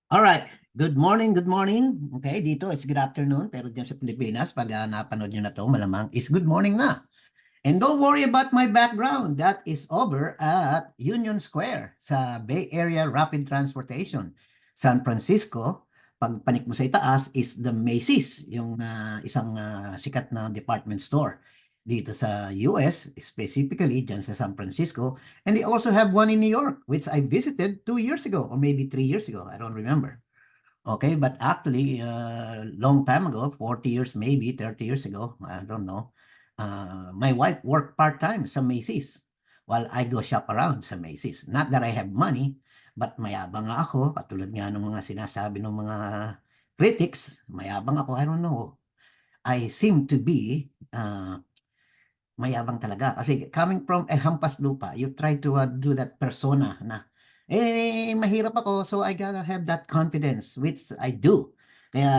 Alright, good morning, good morning. Okay, dito is good afternoon, pero dyan sa Pilipinas, pag napanood nyo na to, malamang is good morning na. And don't worry about my background. That is over at Union Square sa Bay Area Rapid Transportation. San Francisco, pag panik mo sa itaas, is the Macy's, yung isang sikat na department store dito sa US, specifically dyan sa San Francisco. And they also have one in New York, which I visited 2 years ago, or maybe 3 years ago. I don't remember. Okay, but actually, long time ago, 40 years, maybe 30 years ago, I don't know, my wife worked part-time sa Macy's while I go shop around sa Macy's. Not that I have money, but mayabang nga ako, katulad nga ng mga sinasabi ng mga critics, mayabang ako, I don't know. I seem to be mayabang talaga. Kasi coming from a hampas lupa, you try to do that persona na, mahirap ako, so I gotta have that confidence, which I do. Kaya,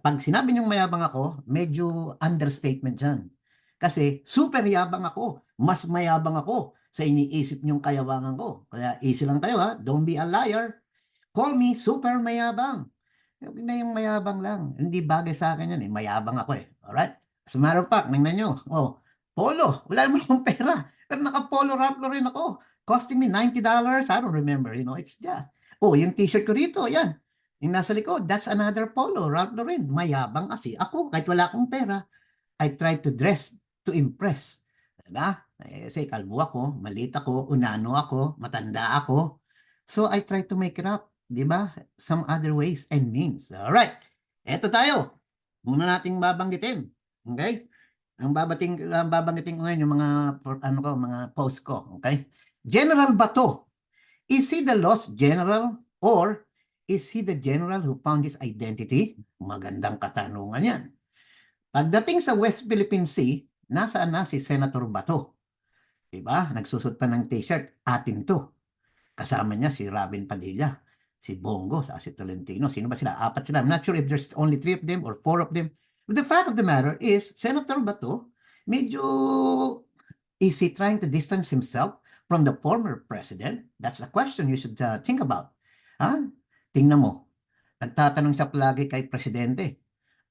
pag sinabi niyong mayabang ako, medyo understatement dyan. Kasi, super yabang ako. Mas mayabang ako sa iniisip niyong kayabangan ko. Kaya, easy lang kayo ha. Don't be a liar. Call me super mayabang. Hindi na yung mayabang lang. Hindi bagay sa akin yan eh. Mayabang ako eh. Alright? As a matter of fact, tingnan nyo. Oh, polo. Wala naman akong pera. Pero naka-polo Rappler rin ako. Costing me $90. I don't remember. It's just. Oh, yung t-shirt ko rito. Yan. Yung nasa likod. That's another polo Rappler rin. Mayabang kasi ako. Kahit wala akong pera, I try to dress to impress. Diba? Kasi kalbo ako, maliit ako, unano ako, matanda ako. So I try to make it up. Diba? Some other ways and means. Alright. Eto tayo. Muna nating babanggitin. Okay? Ang babanggitin ko ngayon yung mga mga post ko, okay? General Bato, is he the lost general or is he the general who found his identity? Magandang katanungan 'yan. Pagdating sa West Philippine Sea, nasaan na si Senator Bato? Diba? Nagsusot pa ng t-shirt, atin to. Kasama niya si Robin Padilla, si Bongo, si Tolentino. Sino ba sila? Apat sila. I'm not sure if there's only 3 of them or 4 of them. But the fact of the matter is, Senator Bato, medyo is he trying to distance himself from the former president? That's a question you should think about. Ha? Tingnan mo. Nagtatanong siya palagi kay presidente,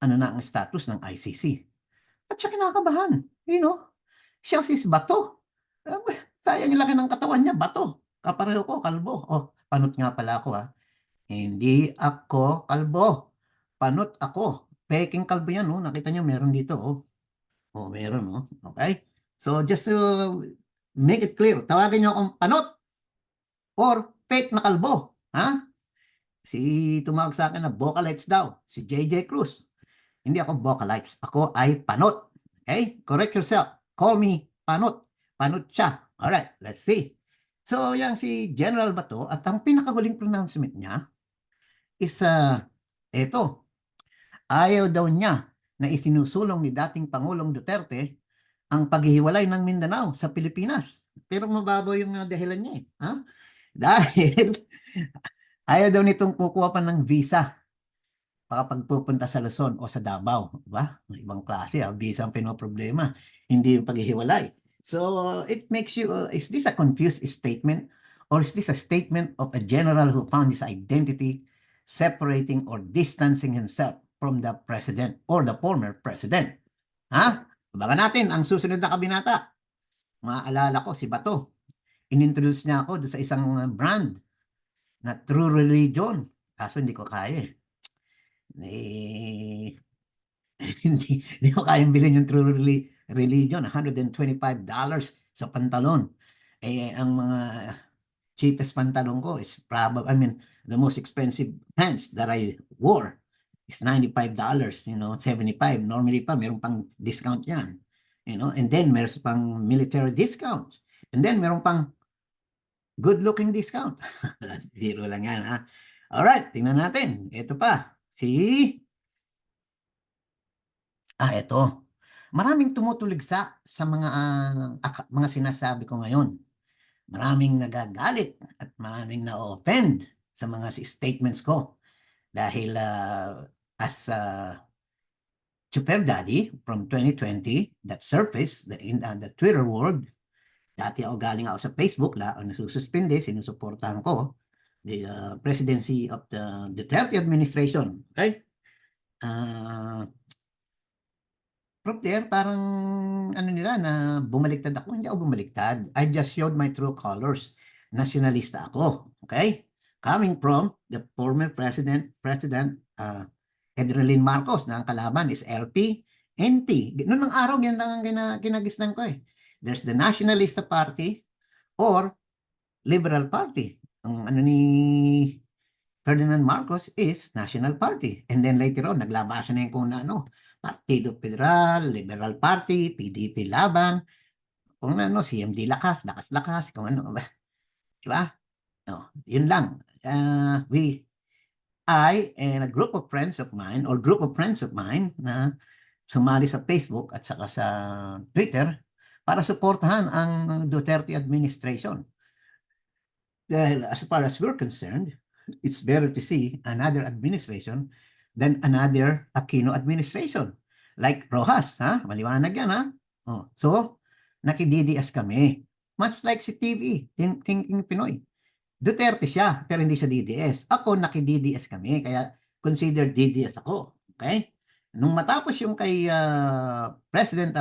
ano na ang status ng ICC? At siya kinakabahan. Siya si Bato. Sayang yung laki ng katawan niya, Bato. Kapareho ko, kalbo. Oh, panot nga pala ako ha. Hindi ako kalbo. Panot ako. Peking kalbo yan, oh. Nakita niyo, meron dito, oh. Oh, meron, oh. Okay? So, just to make it clear, tawagin niyo akong panot or fake na kalbo. Ha? Tumawag sa akin na Vocalites daw. Si JJ Cruz. Hindi ako Vocalites. Ako ay panot. Okay? Correct yourself. Call me panot. Panot siya. Alright, let's see. So, yan si General Bato at ang pinakahuling pronouncement niya is, eto, ayaw daw niya na isinusulong ni dating Pangulong Duterte ang paghihiwalay ng Mindanao sa Pilipinas. Pero mababaw yung dahilan niya eh. Ha? Dahil ayaw daw nitong kukuha pa ng visa kapag pupunta sa Luzon o sa Davao. Diba? Ibang klase, visa ang pinoproblema, hindi yung paghihiwalay. So, it makes you, is this a confused statement or is this a statement of a general who found his identity separating or distancing himself from the president or the former president? Ha? Abangan natin ang susunod na kabinata. Maaalala ko si Bato. Inintroduce niya ako sa isang brand na True Religion. Kaso hindi ko kaya eh. Hindi ko kayang bilhin yung True Religion, $125 sa pantalon. Ang mga cheapest pantalon ko is the most expensive pants that I wore is $95, $75. Normally pa, meron pang discount yan. And then meron pang military discount. And then meron pang good-looking discount. Zero lang yan, ha? Alright, tingnan natin. Ito pa. Ito. Maraming tumutuligsa sa mga sinasabi ko ngayon. Maraming nagagalit at maraming na-offend sa mga statements ko. Dahil as Super Daddy from 2020 that surfaced in the Twitter world, dati galing ako sa Facebook, nasususpinde, sinusuportahan ko. the presidency of the Duterte administration. Okay? From there, parang ano nila na bumaliktad ako. Hindi ako bumaliktad. I just showed my true colors. Nationalista ako. Okay? Coming from the former President Edrelin Marcos, na ang kalaban is LP, NP. Noong ng araw, yan lang ang kinagisnan ko eh. There's the Nationalista Party or Liberal Party. Ang ano ni Ferdinand Marcos is National Party. And then later on, naglabasan na yung kung ano, Partido Federal, Liberal Party, PDP Laban, kung ano, CMD Lakas, Lakas-Lakas, kung ano ba. Diba? No, yun lang. I and a group of friends of mine or group of friends of mine na sumali sa Facebook at saka sa Twitter para suportahan ang Duterte administration. Dahil as far as we're concerned, it's better to see another administration than another Aquino administration. Like Rojas, ha? Maliwanag yan, ha? Oh, so, naki-DDS kami. Much like si TV, Thinking Pinoy. Duterte siya, pero hindi siya DDS. Ako, naki-DDS kami, kaya consider DDS ako. Okay? Nung matapos yung kay President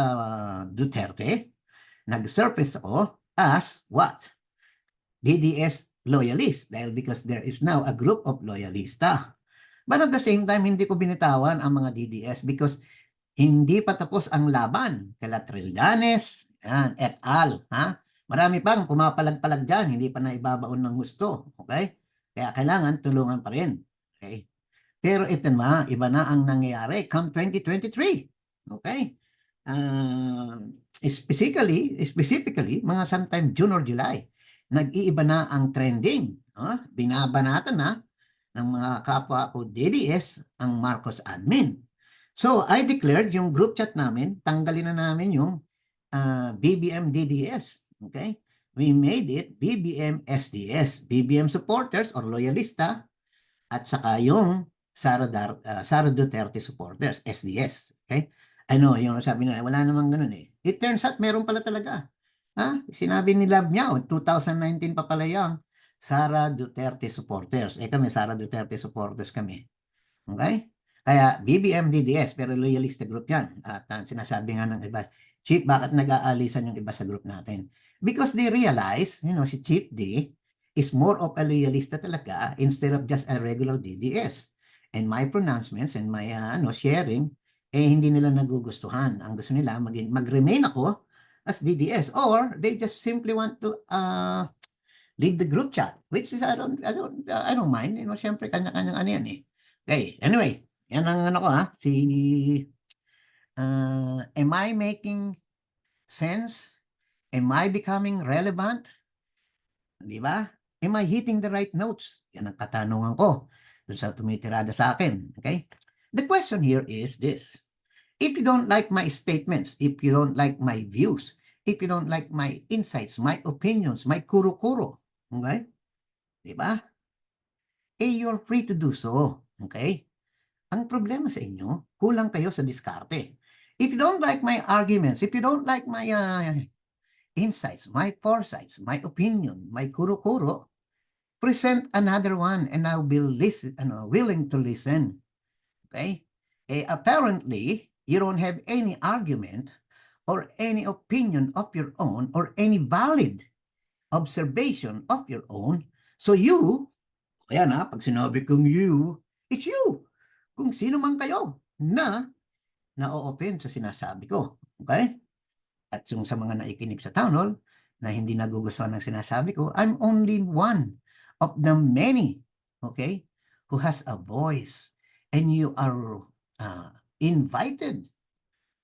Duterte, nag-surface ako as what? DDS loyalist dahil because there is now a group of loyalista. But at the same time, hindi ko binitawan ang mga DDS because hindi pa tapos ang laban. Kala Trillanes, et al. Ha? Marami pang pumapalag-palag dyan, hindi pa na ibabaon ng gusto. Okay? Kaya kailangan tulungan pa rin. Okay? Pero ito na, iba na ang nangyayari come 2023. Okay? Specifically, mga sometime June or July, nag-iiba na ang trending. Binabanatan na ng mga kapwa ko DDS ang Marcos admin. So, I declared yung group chat namin, tanggalin na namin yung BBM DDS. Okay? We made it BBM SDS, BBM supporters or loyalista, at saka yung Sara Duterte supporters, SDS. Okay? Ano, yung sabi na, wala namang ganun eh. It turns out, meron pala talaga. Sinabi ni Lab niya, 2019 pa pala yung Sara Duterte supporters. Kami, Sara Duterte supporters kami. Okay? Kaya BBM DDS, pero loyalista group yan. At sinasabi nga ng iba, Chief, bakit nag-aalisan yung iba sa group natin? Because they realize, si Chief D is more of a loyalista talaga instead of just a regular DDS. And my pronouncements and my sharing, hindi nila nagugustuhan. Ang gusto nila, mag-remain ako as DDS, or they just simply want to leave the group chat, which is I don't mind. Siyempre kanya-kanyang ano yan eh. Okay, anyway, yan ang ano ko am I making sense? Am I becoming relevant? Di ba? Am I hitting the right notes? Yan ang katanungan ko dun sa tumitirada sa akin. Okay? The question here is this. If you don't like my statements, if you don't like my views, if you don't like my insights, my opinions, my kuro-kuro, okay? Diba? You're free to do so. Okay? Ang problema sa inyo, kulang kayo sa diskarte. If you don't like my arguments, if you don't like my insights, my foresights, my opinion, my kuro-kuro, present another one and I'll be willing to listen. Okay? Apparently, you don't have any argument or any opinion of your own or any valid observation of your own. So you, ayan pag sinabi kong you, it's you. Kung sino man kayo na na-o-offend sa sinasabi ko. Okay? At yung sa mga naikinig sa town hall na hindi nagugustuhan ng sinasabi ko, I'm only one of the many, okay, who has a voice. And you are invited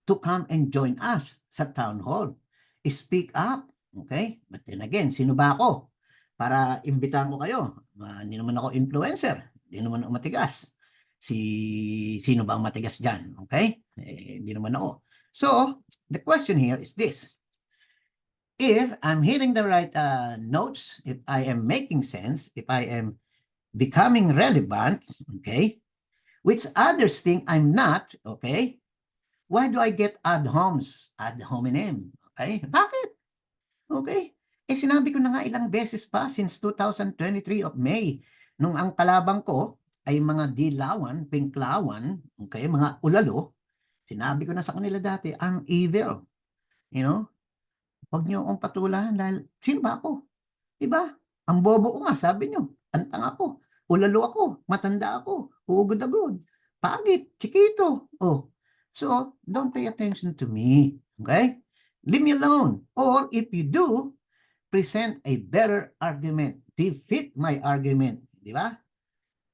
to come and join us sa town hall. Speak up. Okay? But then again, sino ba ako? Para imbitahan ko kayo. Hindi naman ako influencer. Hindi naman ako matigas. Sino ba ang matigas dyan? Okay? Hindi naman ako. So, the question here is this. If I'm hitting the right notes, if I am making sense, if I am becoming relevant, okay, which others think I'm not, okay, why do I get ad hominem? Okay? Bakit? Okay? Sinabi ko na nga ilang beses pa since 2023 of May, nung ang kalabang ko ay mga dilawan, pinklawan, okay, mga ulalo, sinabi ko na sa kanila dati, ang evil, you know, huwag niyo akong patulahan dahil sino ba ako? 'Di ba? Ang bobo ko nga sabi niyo, ang tanga ko, ulalo ako, matanda ako, ugod-agod, pangit, chikito. Oh, so don't pay attention to me, okay? Leave me alone. Or if you do, present a better argument. Defeat my argument. Di ba?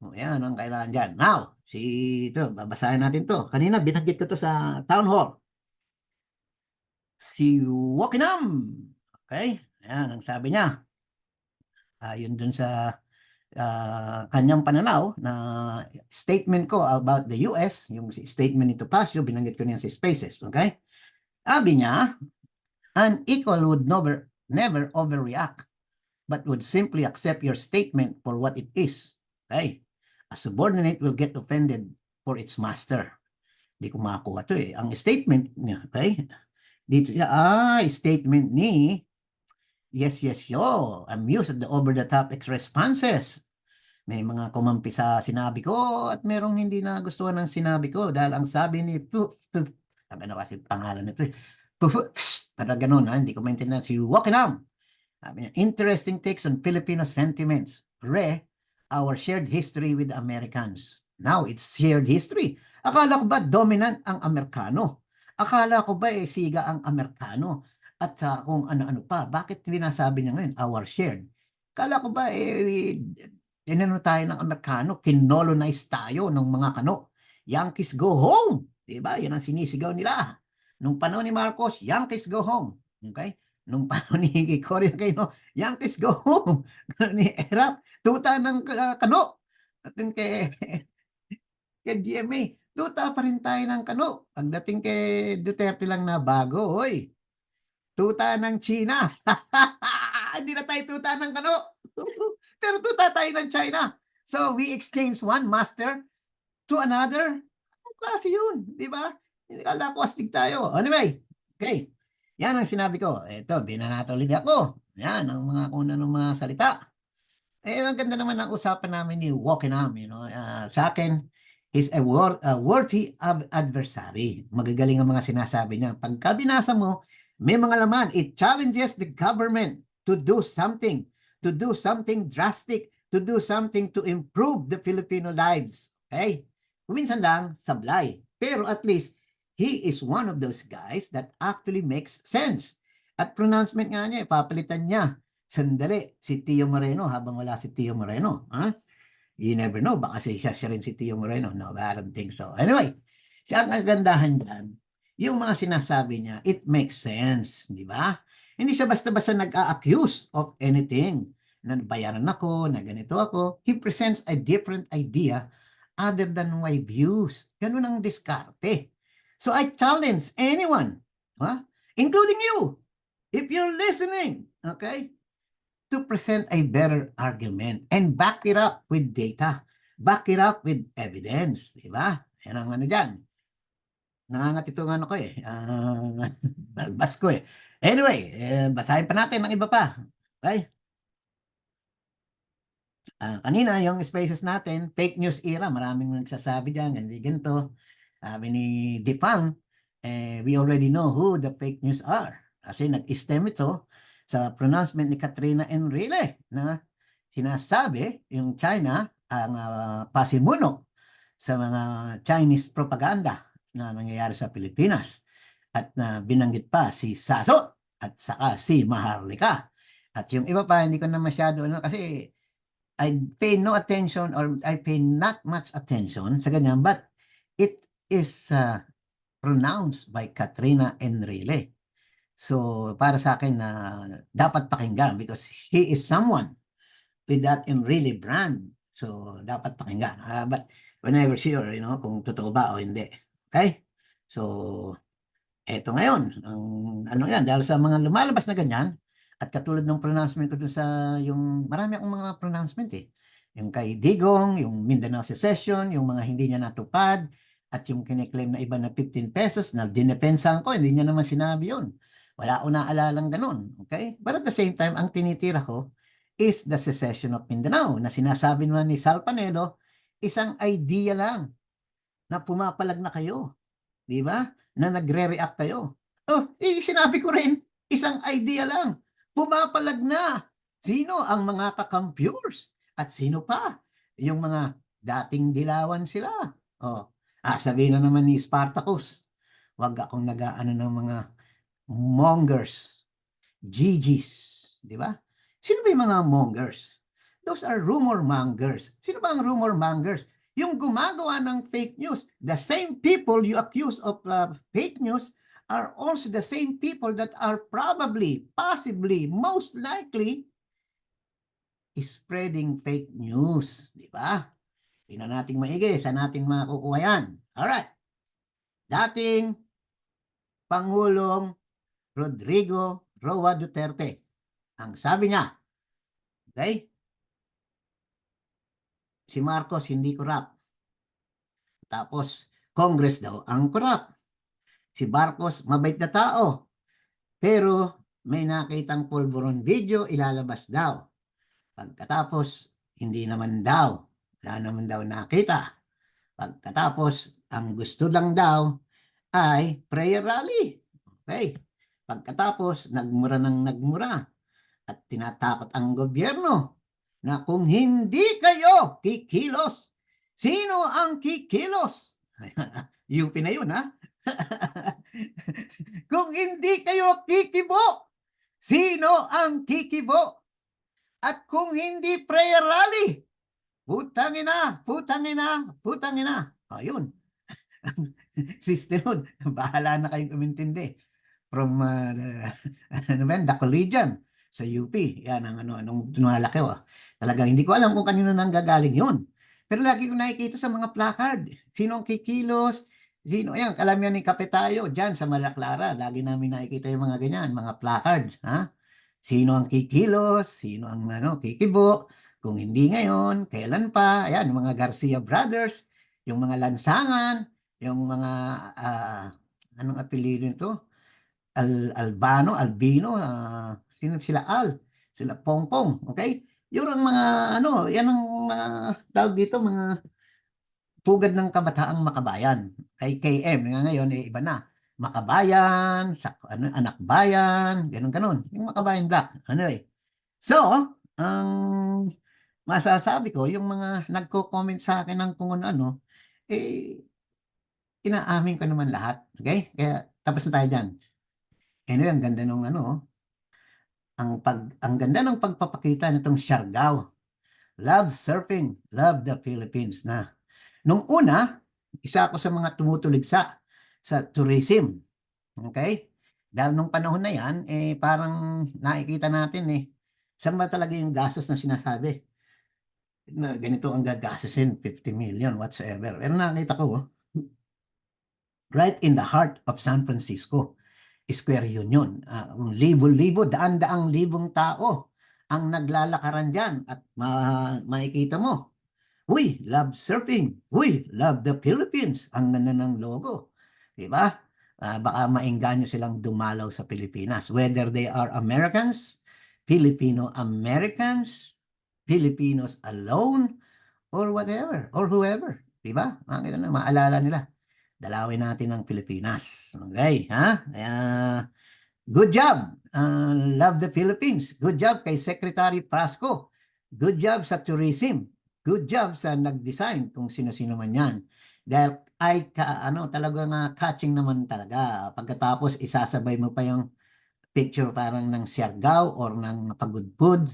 O, yan ang kailangan dyan. Now, ito, babasahin natin to. Kanina, binanggit ko to sa town hall. Si Wokinam. Okay? Ayan, ang sabi niya. Yun dun sa kanyang pananaw na statement ko about the US, yung statement ni Topacio, binanggit ko niyan sa Spaces. Okay? Sabi niya, an equal would never overreact but would simply accept your statement for what it is. Okay? A subordinate will get offended for its master. Hindi ko makakuha to eh. Ang statement niya, okay? Dito siya, statement ni, yes, yo, amused at the over-the-top responses. May mga kumampi sa sinabi ko at merong hindi na gustuhan ng sinabi ko dahil ang sabi ni sabi na kasi pangalan nito eh. Para ganun ha, hindi ko maintindihan si Wokinam. Sabi niya, interesting takes on Filipino sentiments. Our shared history with the Americans. Now, it's shared history. Akala ko ba dominant ang Amerikano? Akala ko ba siga ang Amerikano? At kung ano-ano pa, bakit binasabi niya ngayon, our shared? Akala ko ba inano tayo ng Amerikano, kinolonize tayo ng mga kano. Yankees go home. Diba? Yan ang sinisigaw nila. Nung panahon ni Marcos, Yankees go home. Okay? Nung panahon ni Cory Aquino, Yankees go home. Ni Erap, tuta ng kano. At yung kay GMA, tuta pa rin tayo ng kano. Pagdating kay Duterte lang na bago, hoy, tuta ng China. Hindi na tayo tuta ng kano. Pero tuta tayo ng China. So we exchange one master to another. Anong klase yun? Di ba? Hindi kala ko astig tayo. Anyway, okay. Yan ang sinabi ko. Ito, binanato ulit ako. Yan ang mga kung ano mga salita. Ang ganda naman ang usapan namin ni Wokinam. Sa akin, is a worthy adversary. Magagaling ang mga sinasabi niya. Pagka binasa mo, may mga laman. It challenges the government to do something drastic, to do something to improve the Filipino lives. Okay? Kuminsan lang, sablay. Pero at least, he is one of those guys that actually makes sense. At pronouncement nga niya, papalitan niya. Sandali, si Tio Moreno habang wala si Tio Moreno. You never know, baka siya rin si Tio Moreno. No, I don't think so. Anyway, ang kagandahan dyan, yung mga sinasabi niya, it makes sense, di ba? Hindi siya basta-basta nag-a-accuse of anything. Na bayaran ako, na ganito ako. He presents a different idea other than my views. Ganun ang diskarte. So I challenge anyone, including you, if you're listening, okay, to present a better argument and back it up with data. Back it up with evidence. Diba? Yan ang ano dyan. Nangangat ito ng ano ko eh. Balbas ko eh. Anyway, basahin pa natin ng iba pa. Okay? Kanina, yung spaces natin, fake news era, maraming nagsasabi dyan, ganito. Sabi ni Dipang, we already know who the fake news are. Kasi nag-stem ito sa pronouncement ni Katrina Enrile na sinasabi yung China ang pasimuno sa mga Chinese propaganda na nangyayari sa Pilipinas. At binanggit pa si Saso at saka si Maharlika. At yung iba pa, hindi ko na masyado, kasi I pay no attention or I pay not much attention sa ganyan, but it is pronounced by Katrina Enrile. So, para sa akin na dapat pakinggan because he is someone with that Enrile brand. So, dapat pakinggan. But we're never sure, kung totoo ba o hindi. Okay? So, eto ngayon, ano yan, dahil sa mga lumalabas na ganyan, at katulad ng pronouncement ko dun sa yung, marami akong mga pronouncement eh. Yung kay Digong, yung Mindanao Secession, yung mga hindi niya natupad, at yung kiniklaim na iba na 15 pesos na dinepensahan ko, hindi niya naman sinabi yun. Wala akong naalalang ganun. Okay? But at the same time, ang tinitira ko is the secession of Mindanao na sinasabi naman ni Sal Panelo, isang idea lang na pumapalag na kayo. Di ba? Na nagre-react kayo. Oh, sinabi ko rin, isang idea lang. Pumapalag na. Sino ang mga kakampyurs? At sino pa? Yung mga dating dilawan sila. Oh, sabihin na naman ni Spartacus, wag akong nag-aano ng mga mongers, GGs, di ba? Sino ba yung mga mongers? Those are rumor mongers. Sino ba ang rumor mongers? Yung gumagawa ng fake news. The same people you accuse of fake news are also the same people that are probably, possibly, most likely spreading fake news. Di ba? Tingnan natin maigi. Saan natin makukuha yan? Alright. Dating Pangulong Rodrigo Roa Duterte. Ang sabi niya, okay, si Marcos hindi corrupt. Tapos, Congress daw ang corrupt. Si Marcos mabait na tao. Pero may nakitang pulburon video, ilalabas daw. Pagkatapos, hindi naman daw. Wala naman daw nakita. Pagkatapos, ang gusto lang daw ay prayer rally. Okay. Pagkatapos, nagmura ng nagmura at tinatakot ang gobyerno na kung hindi kayo kikilos, sino ang kikilos? UP na yun, ha? Kung hindi kayo kikibo, sino ang kikibo? At kung hindi prayer rally, putangin na, putangin na, putangin na. Ayun. Sister nun, bahala na kayong umintindi. From, ano ba yan, The Collegian sa UP. Yan ang ano, anong tumalaki ko. Talagang hindi ko alam kung kanino nang gagaling yun. Pero lagi ko nakikita sa mga placard. Sino ang kikilos? Sino? Ayan, alam yan ni Kapitayo dyan sa Malaclara. Lagi namin nakikita yung mga ganyan, mga placard. Ha? Sino ang kikilos? Sino ang ano, kikibo? Kung hindi ngayon, kailan pa? Ayan, yung mga Garcia Brothers, yung mga Lansangan, yung mga, anong apelido nito? Albino, sino sila sila Pongpong, okay? Yun ang mga, ano, yan ang mga, tawag dito, mga pugad ng kabataang makabayan. Kay KM, ngayon, iba na. Makabayan, ano, anak bayan, ganun-ganun. Yung Makabayan Black. Anyway. So, ang masasabi ko, yung mga nagko-comment sa akin ng kung ano, eh, inaamin ko naman lahat. Okay? Kaya, tapos na tayo dyan. Anyway, ang ganda nung ano, ang ganda ng pagpapakita nitong Siargao. Love surfing, love the Philippines na. Nung una, isa ako sa mga tumutulig sa tourism. Okay? Dahil nung panahon na yan, parang nakikita natin saan ba talaga yung gastos na sinasabi? Na ganito ang gagastusin, 50 million, whatsoever. Pero nakita ko, right in the heart of San Francisco, Square Union. Libo-libo, daan-daang libong tao ang naglalakaran dyan at makikita mo, uy, love surfing, uy, love the Philippines, ang ganda ng logo. Diba? Baka maengganyo silang dumalaw sa Pilipinas. Whether they are Americans, Filipino-Americans, Filipinos alone, or whatever, or whoever. Diba? Maalala nila. Dalawin natin ang Pilipinas. Okay, ha? Good job. Love the Philippines. Good job kay Secretary Prasco. Good job sa tourism. Good job sa nag-design kung sino-sino man yan. Dahil talagang catching naman talaga. Pagkatapos isasabay mo pa yung picture parang ng Siargao or ng Pagudpud.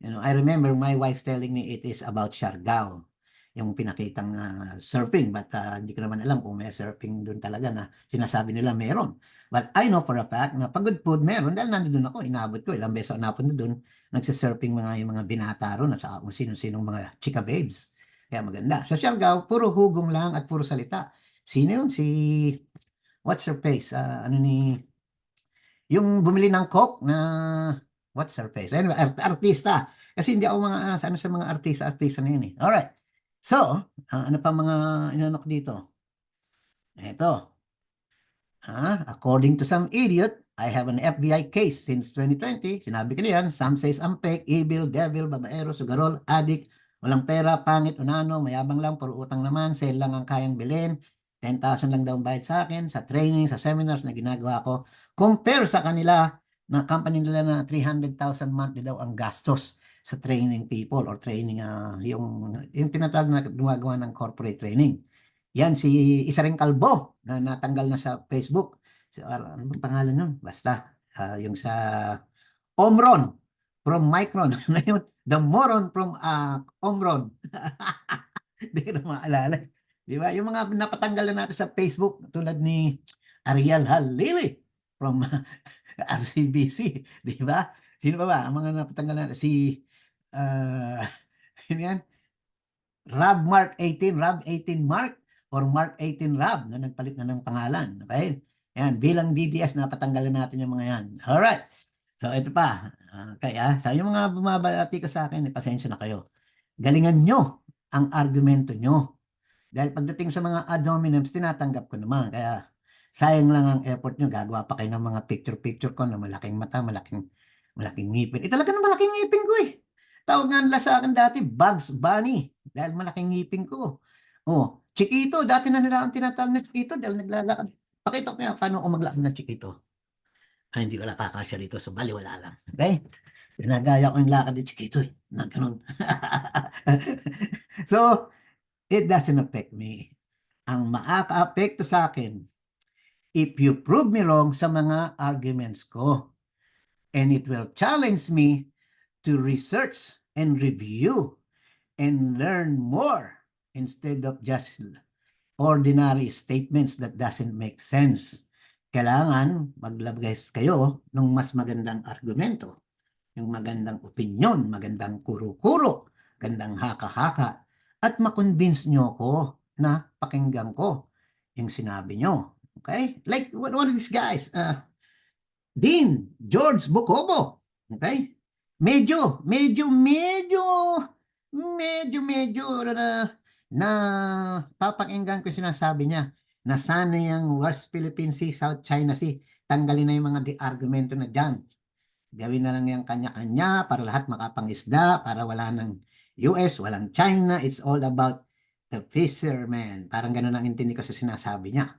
I remember my wife telling me it is about Siargao, yung pinakitang surfing, but hindi ko naman alam kung may surfing doon talaga na sinasabi nila meron. But I know for a fact na Pagudpud meron dahil nandun ako, inabot ko, ilang beses ako napunta doon, nagsisurfing yung mga binata ron at saka kung sino-sinong mga chika babes. Kaya maganda. Sa Siargao, puro hugong lang at puro salita. Sino yun? What's her face? Yung bumili ng Coke na, what's her face? Anyway, artista. Kasi hindi ako ano sa mga artista na yun eh. Alright. So, ano pa mga inanok dito? Ito. According to some idiot, I have an FBI case since 2020. Sinabi ko na yan. Some says I'm fake, evil, devil, babaero, sugarol, addict, walang pera, pangit, unano, mayabang lang, puro utang naman, sale lang ang kayang bilhin. 10,000 lang daw ang bayad sa akin, sa training, sa seminars na ginagawa ko. Compare sa kanila na company nila na 300,000 monthly daw ang gastos sa training people or training, yung tinatawag na gumagawa ng corporate training. Yan, si isa ring kalbo na natanggal na sa Facebook. So, ano bang pangalan nun? Basta, yung sa Omron from Micron. Ano yun? The Moron from Omron. Hindi ko na maalala. Di ba? Yung mga napatanggal na natin sa Facebook, tulad ni Ariel Halili from RCBC. Di ba? Sino ba ba? Ang mga napatanggal natin. Si, yun yan, Rob 18 Mark, or Mark 18 Rob na nagpalit na ng pangalan. Okay? Yan, bilang DDS, napatanggalan natin yung mga yan. Alright. So, ito pa. Okay, sa yung mga bumabati ko sa akin, pasensya na kayo. Galingan nyo ang argumento nyo. Dahil pagdating sa mga ad hominems, tinatanggap ko naman. Kaya, sayang lang ang effort nyo. Gagawa pa kayo ng mga picture-picture ko na malaking mata, malaking ngipin. Talaga na malaking ngipin ko eh. Tawag nga nila sa akin dati, Bugs Bunny. Dahil malaking ngipin ko. Oh, Chiquito. Dati na nila ang tinatawag na Chiquito dahil naglalakad. Pakita ko nga paano ako maglakad ng Chiquito. Ay, hindi wala kakasya rito. So, baliwala lang. Okay? Pinagaya ko yung lakad ni Chiquito eh. Na ganun. So, it doesn't affect me. Ang makaka-apekto sa akin, if you prove me wrong sa mga arguments ko, and it will challenge me to research and review and learn more instead of just ordinary statements that doesn't make sense. Kailangan maglabay kayo ng mas magandang argumento, yung magandang opinyon, magandang kuro-kuro, gandang haka-haka, at makonvince nyo ko na pakinggan ko yung sinabi nyo. Okay? Like one of these guys, Dean George Bocobo. Okay? Medyo na papakinggan ko sinasabi niya na sana yung West Philippine Sea, South China Sea, tanggalin na yung mga argumento na dyan. Gawin na lang yung kanya-kanya para lahat makapangisda, para wala ng US, walang China. It's all about the fishermen. Parang ganun ang intindi ko sa sinasabi niya.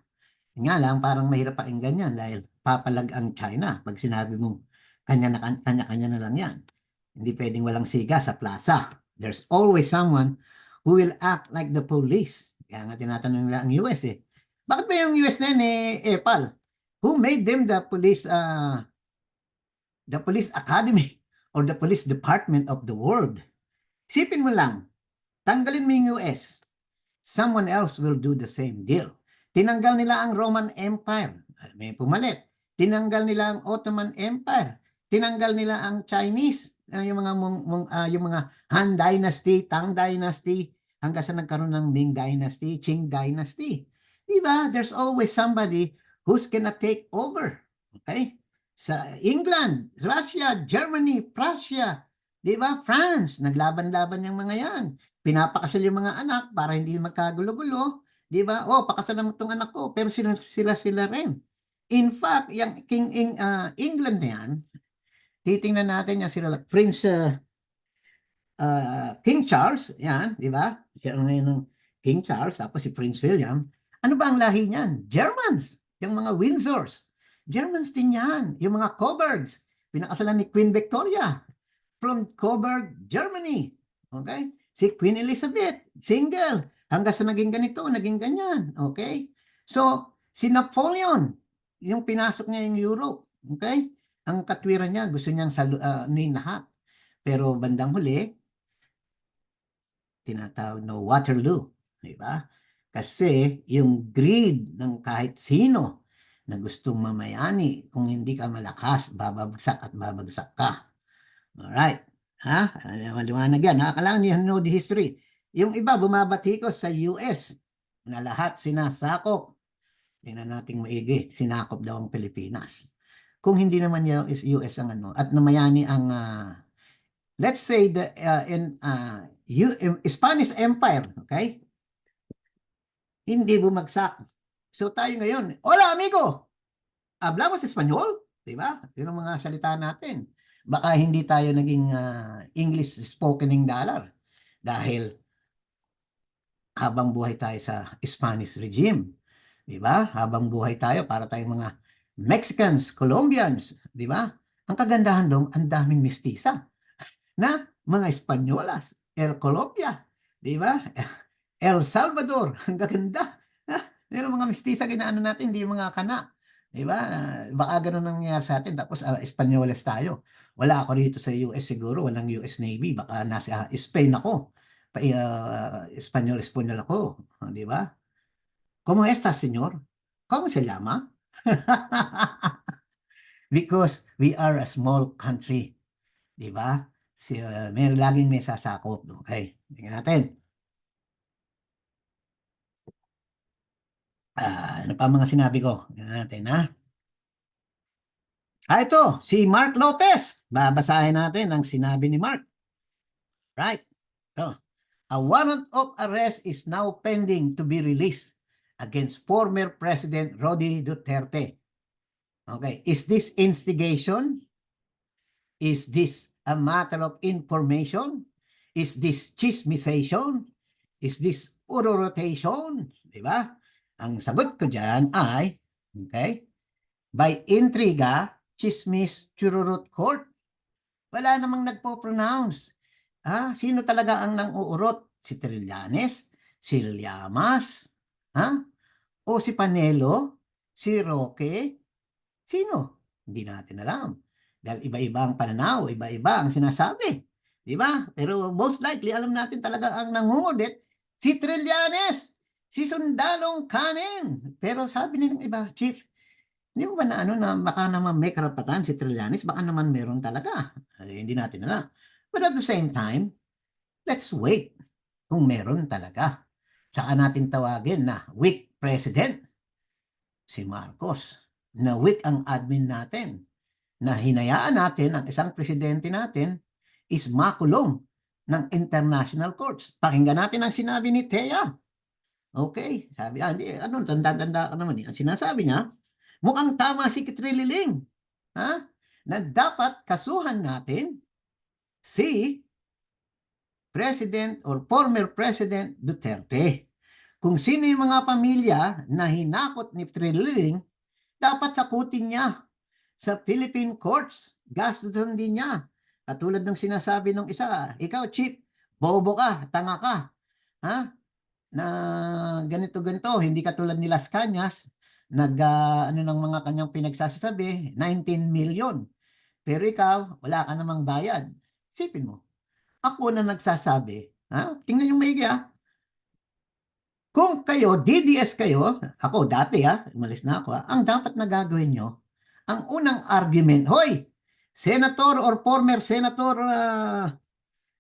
Nga lang, parang mahirap pakinggan yan dahil papalag ang China. Pag sinabi mo, kanya-kanya na lang yan. Hindi pwedeng walang siga sa plaza. There's always someone who will act like the police. Kaya nga tinatanong nila ang US eh. Bakit ba yung US na yun Pal? Who made them the police academy or the police department of the world? Isipin mo lang, tanggalin mo yung US. Someone else will do the same deal. Tinanggal nila ang Roman Empire. May pumalit. Tinanggal nila ang Ottoman Empire. Tinanggal nila ang Chinese. Yung mga Han Dynasty, Tang Dynasty, hanggang sa nagkaroon ng Ming Dynasty, Qing Dynasty. Diba? There's always somebody who's gonna take over. Okay? Sa England, Russia, Germany, Prussia, diba? France, naglaban-laban yung mga yan. Pinapakasal yung mga anak para hindi magkagulo-gulo. Di ba? Oh, pakasalan mo itong anak ko. Pero sila rin. In fact, yung England na yan, titingnan natin yan sila, Prince King Charles, yan, di ba? Siya ngayon ng King Charles, tapos si Prince William. Ano ba ang lahi niyan? Germans. Yung mga Windsors. Germans din yan. Yung mga Coburgs. Pinakasalan ni Queen Victoria from Coburg, Germany. Okay? Si Queen Elizabeth, single. Hanggang sa naging ganito, naging ganyan. Okay? So, si Napoleon, yung pinasok niya yung Europe. Okay? Ang katwiran niya, gusto niyang anuin lahat. Pero bandang huli, tinatawag na Waterloo. Diba? Kasi yung greed ng kahit sino na gustong mamayani, kung hindi ka malakas, babagsak at babagsak ka. Alright. Ha? Maliwanag yan. Kailangan you know the history. Yung iba, bumabatikos sa US na lahat sinasakop. Tingnan nating maigi. Sinakop daw ang Pilipinas. Kung hindi naman yung US ang ano, at namayani ang, let's say, Spanish Empire, okay? Hindi bumagsak. So tayo ngayon, hola amigo! ¿Hablamos español? Di ba? Yun ang mga salita natin. Baka hindi tayo naging English spokening dollar dahil habang buhay tayo sa Spanish regime. Di ba? Habang buhay tayo para tayong mga Mexicans, Colombians. Di ba? Ang kagandahan doon, ang daming mestiza na mga Espanyolas, El Colombia, di ba? El Salvador, ang gaganda. Pero mga mestiza ginaano natin, hindi mga kana. Di ba? Baka ganun ang nangyayari sa atin. Tapos Espanyoles tayo. Wala ako dito sa US siguro, walang US Navy. Baka nasa Spain ako. Espanyol ako. Di ba? ¿Cómo está, señor? ¿Cómo se llama? Because we are a small country. Di ba? Laging may sasakop. Okay, tingnan natin. Ano pa mga sinabi ko? Tingnan natin, ha? Ito, si Mark Lopez. Babasahin natin ang sinabi ni Mark. Right. Ito. A warrant of arrest is now pending to be released against former President Rodi Duterte. Okay. Is this instigation? Is this a matter of information? Is this chismisation? Is this urorotation? Diba? Ang sagot ko dyan ay, okay, by intriga, chismis, chururut court. Wala namang nagpo-pronounce. Sino talaga ang nang-uurot? Si Trillanes? Si Llamas? O si Panelo? Si Roque? Sino? Hindi natin alam. Dahil iba-iba ang pananaw, iba-iba ang sinasabi. Di ba? Pero most likely, alam natin talaga ang nangungudit, si Trillanes, si Sundalong Kanin. Pero sabi nilang iba, Chief, hindi mo ba na na baka naman may karapatan si Trillanes, baka naman meron talaga. Hindi natin alam. But at the same time, let's wait kung meron talaga. Saka natin tawagin na weak president si Marcos, na weak ang admin natin, na hinayaan natin ang isang presidente natin is makulong ng international courts. Pakinggan natin ang sinabi ni Thea. Okay, sabi, tanda-tanda ka naman. Ang sinasabi niya, mukhang tama si Kitrililing, na dapat kasuhan natin si President or former President Duterte. Kung sino yung mga pamilya na hinakot ni Trililing, dapat sakutin niya sa Philippine courts. Gastusin din niya. Katulad ng sinasabi ng isa, ikaw, Chief, bobo ka, tanga ka. Na ganito-ganito, hindi katulad ni Las Cañas, ano ng mga kanyang pinagsasabi, 19 million. Pero ikaw, wala ka namang bayad. Isipin mo, ako na nagsasabi, tingnan yung maigi kung kayo, DDS kayo, ako dati umalis na ako ang dapat na gagawin nyo, ang unang argument, hoy, Senator or former Senator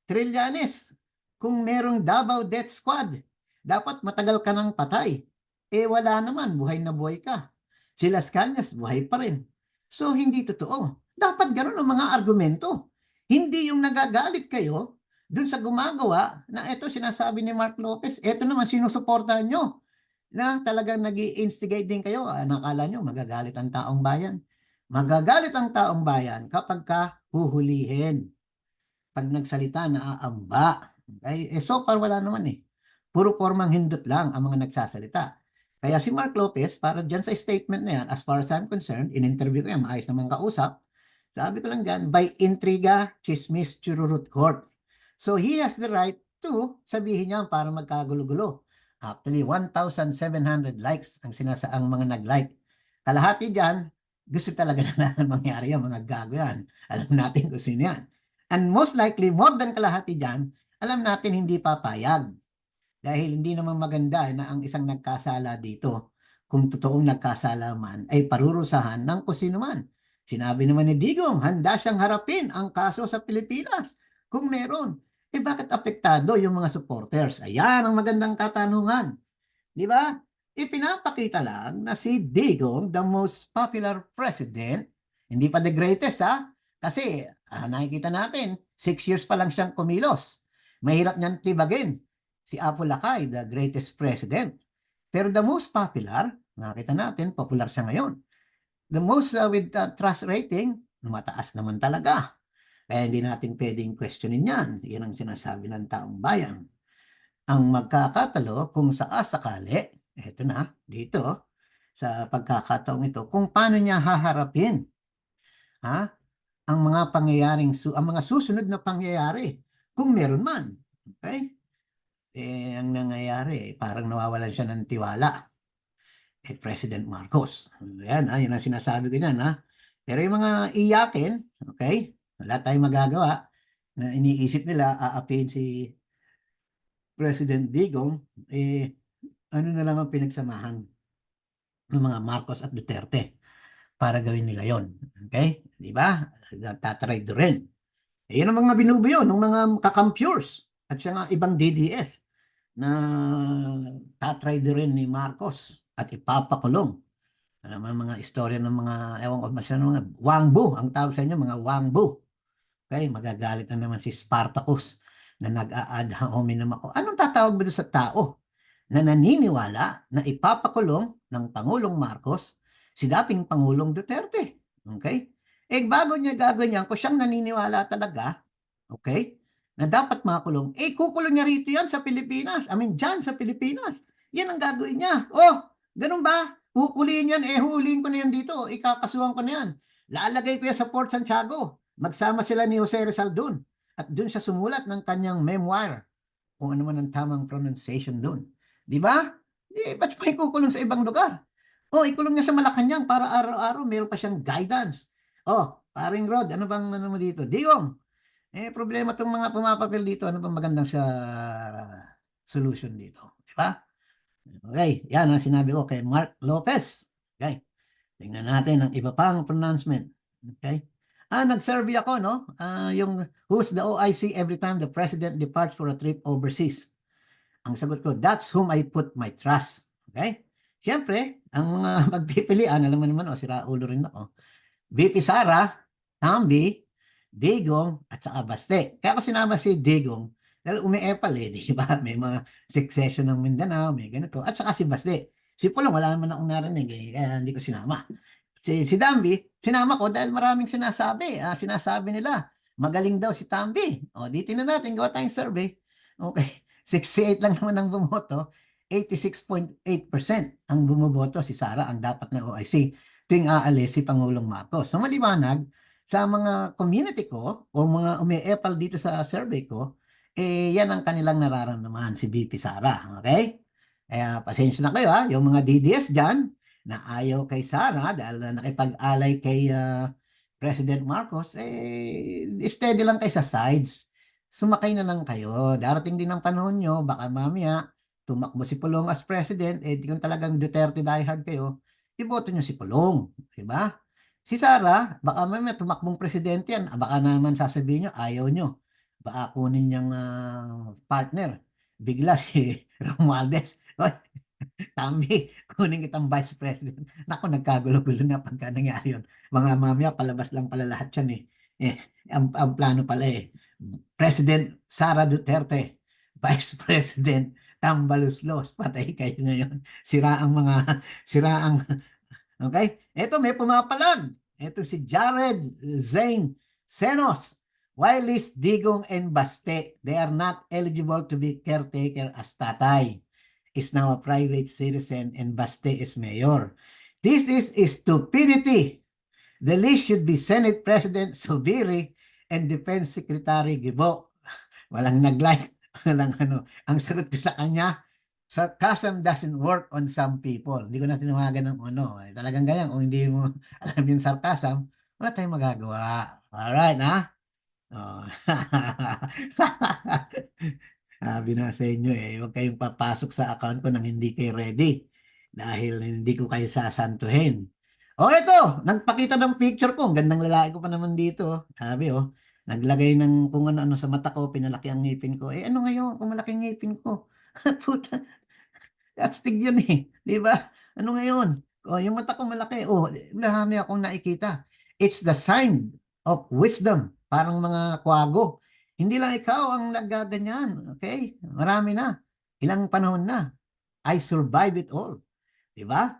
Trillanes, kung merong Davao Death Squad, dapat matagal ka ng patay. Wala naman, buhay na buhay ka. Si Las Cañas, buhay pa rin. So, hindi totoo. Dapat ganun ang mga argumento. Hindi yung nagagalit kayo dun sa gumagawa na ito sinasabi ni Mark Lopez, ito naman sinusuportahan nyo na talagang nag-i-instigate din kayo. Nakala nyo magagalit ang taong bayan. Magagalit ang taong bayan kapag ka huhulihin. Pag nagsalita, naaamba. Okay? So far wala naman Puro formang hindot lang ang mga nagsasalita. Kaya si Mark Lopez, para dyan sa statement na yan, as far as I'm concerned, in-interview ko yan, maayos naman kausap, sabi ko lang dyan, by intriga, chismis, chururut court. So he has the right to sabihin niya para magkagulo-gulo. Actually, 1,700 likes ang mga nag-like. Kalahati dyan, gusto talaga na mangyari yan, mga gago yan. Alam natin kung sino yan. And most likely, more than kalahati dyan, alam natin hindi papayag. Dahil hindi naman maganda na ang isang nagkasala dito, kung totoong nagkasala man, ay parurusahan ng kung sino man. Sinabi naman ni Digong, handa siyang harapin ang kaso sa Pilipinas kung meron. Bakit apektado yung mga supporters? Ayan ang magandang katanungan. Di ba? Ipinapakita lang na si Digong, the most popular president, hindi pa the greatest kasi nakikita natin, 6 years pa lang siyang kumilos. Mahirap niyan tibagin. Si Apo Lakay, the greatest president. Pero the most popular, nakita natin, popular siya ngayon. the most with trust rating, mataas naman talaga. Kaya hindi natin pwedeng questionin yan. Yan ang sinasabi ng taong bayan. Ang magkakatalo kung sakasakali, eto na, dito, sa pagkakataong ito, kung paano niya haharapin ha, ang mga ang mga susunod na pangyayari, kung meron man. Okay? Ang nangyayari, parang nawawalan siya ng tiwala President Marcos. Yan, yun ang sinasabi ko yan, ha. Pero yung mga iyakin, okay, wala tayong magagawa na iniisip nila, aapin si President Digong, ano na lang ang pinagsamahan ng mga Marcos at Duterte para gawin nila yon. Okay? Di ba? Tatry rin. Yan ang mga binubuyo ng mga kakampures at saka ibang DDS na tatry rin ni Marcos at ipapakulong. Alam mo mga istorya ng mga, ewan ko masyadong mga wangbu, ang tawag sa inyo, mga wangbu. Okay, magagalit na naman si Spartacus na nag-a-ad hominem ako. Anong tatawag ba doon sa tao na naniniwala na ipapakulong ng Pangulong Marcos si dating Pangulong Duterte? Okay? Bago niya gaganyan, kung siyang naniniwala talaga, okay, na dapat makulong, kukulong niya rito yan sa Pilipinas. I mean, dyan sa Pilipinas. Yan ang gagawin niya. Oh, ganun ba? Hukuliin yan, huliin ko na yan dito. Ikakasuhan ko na yan. Lalagay ko yan sa Port Santiago. Magsama sila ni Jose Rizal doon. At doon siya sumulat ng kanyang memoir. Kung ano man ang tamang pronunciation doon. Di ba? Ba't pa ikukulong sa ibang lugar? Ikulong niya sa Malacanang para araw-araw meron pa siyang guidance. Paring Rod, ano bang ano mo dito? Digong, problema itong mga pumapapil dito. Ano bang magandang sa solution dito? Di ba? Okay, yan ang sinabi ko kay Mark Lopez. Okay, tingnan natin ang iba pang pronouncement. Okay, nag-survey ako, no? Yung who's the OIC every time the president departs for a trip overseas. Ang sagot ko, that's whom I put my trust. Okay? Siyempre, ang mga magpipilian, alam mo naman, sira ulo rin ako. VP Sara, Tambi, Digong, at saka Baste. Kaya ako sinama si Digong, dahil umi-epal di ba? May mga succession ng Mindanao, may ganito. At saka si Baste. Si Pulong, wala naman akong narinig, kaya hindi ko sinama. Si Tambi, sinama ko dahil maraming sinasabi. Sinasabi nila, magaling daw si Tambi. Dito na natin, gawa tayong survey. Okay, 68 lang naman ang bumoto, 86.8% ang bumoboto si Sara ang dapat na OIC tuwing aalis si Pangulong Marcos. So maliwanag, sa mga community ko o mga umi-epal dito sa survey ko, yan ang kanilang nararamdaman si BP Sara. Okay? Kaya pasensya na kayo yung mga DDS dyan na ayaw kay Sara dahil nakipag-alay kay President Marcos, steady lang kayo sa sides. Sumakay na lang kayo. Darating din ang panahon nyo, baka mamaya, tumakbo si Pulong as president, di kung talagang Duterte diehard kayo, iboto nyo si Pulong. Diba? Si Sara, baka mamaya tumakbong presidente yan, baka naman sasabihin nyo, ayaw nyo. Baka kunin niyang partner. Bigla si Romualdez. Tambi, kunin kitang vice president. Naku, nagkagulo-gulo na pagka nangyari yun. Mga mamaya, palabas lang pala lahat yan ang plano pala President Sara Duterte, Vice President Tambaluslos. Patay kayo ngayon. Sira ang, okay? Ito, may pumapalag. Ito si Jared Zane Senos. Wilis, Digong, and Baste, they are not eligible to be caretaker as tatay is now a private citizen and Baste is mayor. This is stupidity. The list should be Senate President Subiri and Defense Secretary Gibo. Walang nag-like, walang ano. Ang sagot ko sa kanya, sarcasm doesn't work on some people. Hindi ko na tinawagan ng ano. Talagang ganyan, kung hindi mo alam yung sarcasm, wala tayong magagawa. Alright, ha? Sabi na sa inyo huwag kayong papasok sa account ko nang hindi kayo ready dahil hindi ko kayo sasantuhin. Ito, nagpakita ng picture ko. Ang gandang lalaki ko pa naman dito. Sabi naglagay ng kung ano-ano sa mata ko, pinalaki ang ngipin ko. Ano ngayon kung malaki ang ngipin ko? Puta, astig yun Di ba? Ano ngayon? Yung mata ko malaki. Marami akong nakikita. It's the sign of wisdom. Parang mga kwago. Hindi lang ikaw ang naggaganyan. Okay? Marami na. Ilang panahon na. I survived it all. Di ba?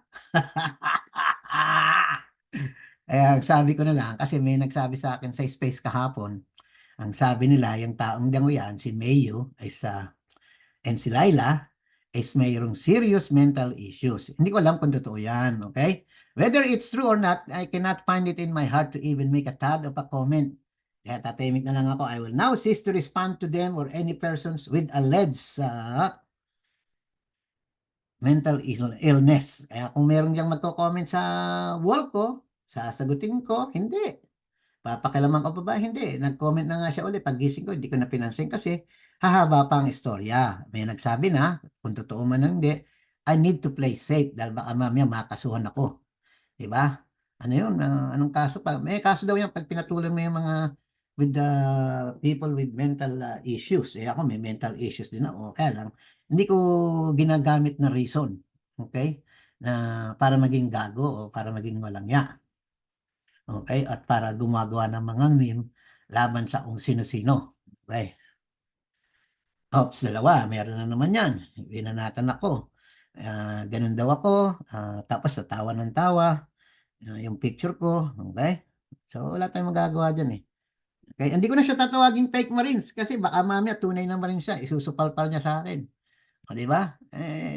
Kaya sabi ko na lang, kasi may nagsabi sa akin sa space kahapon, ang sabi nila, yung taong dango yan, si Mayo, and si Laila, is mayroong serious mental issues. Hindi ko alam kung totoo yan, okay? Whether it's true or not, I cannot find it in my heart to even make a tad of a comment. Kaya tatahimik na lang ako. I will now cease to respond to them or any persons with alleged mental illness. Kaya kung meron diyang magko-comment sa wall ko, sasagutin ko, hindi. Papakialaman ko pa ba? Hindi. Nag-comment na nga siya ulit. Paggising ko, hindi ko na pinansin kasi hahaba pa ang istorya. May nagsabi na, kung totoo man o hindi, I need to play safe dahil baka mamaya makasuhan ako. Diba? Ano yun? Anong kaso pa? May kaso daw yan pag pinatulan mo yung mga with the people with mental issues. Eh ako may mental issues din ako. Kaya lang, hindi ko ginagamit na reason. Okay? Na para maging gago o para maging malangya. Okay? At para gumagawa ng mga meme laban sa kung sino-sino. Okay? Ops, dalawa. Meron na naman yan. Binanatan ako. Ganun daw ako. Tapos tawa ng tawa. Yung picture ko. Okay? So, wala tayong magagawa dyan eh. Okay? Hindi ko na siya tatawaging fake Marines kasi baka mamaya tunay na Marines siya. Isusupalpal niya sa akin. O, di ba?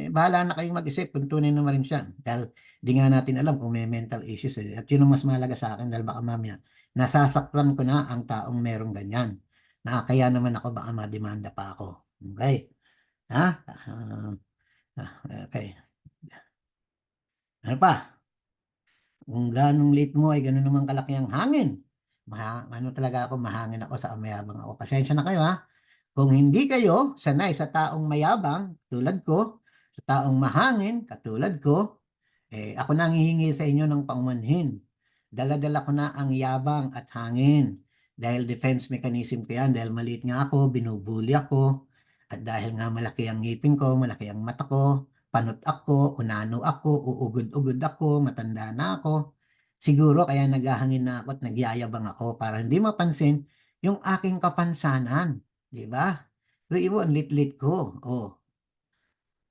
Bahala na kayong mag-isip kung tunay na rin siya. Dahil di nga natin alam kung may mental issues. Eh. At yun ang mas mahalaga sa akin dahil baka mamaya nasasaktan ko na ang taong merong ganyan. Na kaya naman ako baka mademanda pa ako. Okay? Ha? Okay. Ano pa? Kung ganong late mo ay gano'n naman kalaki ang hangin. Ano talaga ako, mahangin ako sa mayabang ako. Pasensya na kayo ha. Kung hindi kayo sanay sa taong mayabang tulad ko, sa taong mahangin katulad ko, ako na ang hihingi sa inyo ng paumanhin. Dala-dala ko na ang yabang at hangin. Dahil defense mechanism ko yan. Dahil maliit nga ako, binubuli ako. At dahil nga malaki ang ngipin ko, malaki ang mata ko, panot ako, unano ako, uugod-ugod ako, matanda na ako. Siguro kaya naghahangin na ako at nagyayabang ako para hindi mapansin yung aking kapansanan. Di ba? Pero ibo, ang lit-lit ko. Oh,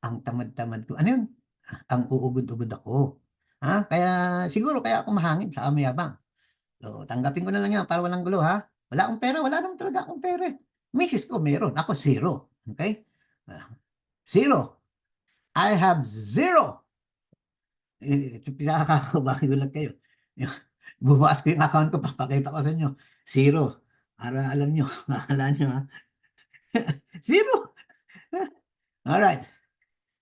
ang tamad-tamad ko. Ano yun? Ang uugod-ugod ako. Kaya siguro kaya ako mahangin sa mayabang. So, tanggapin ko na lang yan para walang gulo ha. Wala akong pera, wala naman talaga akong pera. Eh. Misis ko meron, ako zero. Okay? Ah, Zero. I have zero. Pinakakabago lang kayo. Bubukas ko yung account ko, papakita ko sa inyo. Zero. Para alam nyo, akala nyo ha. Zero. Alright.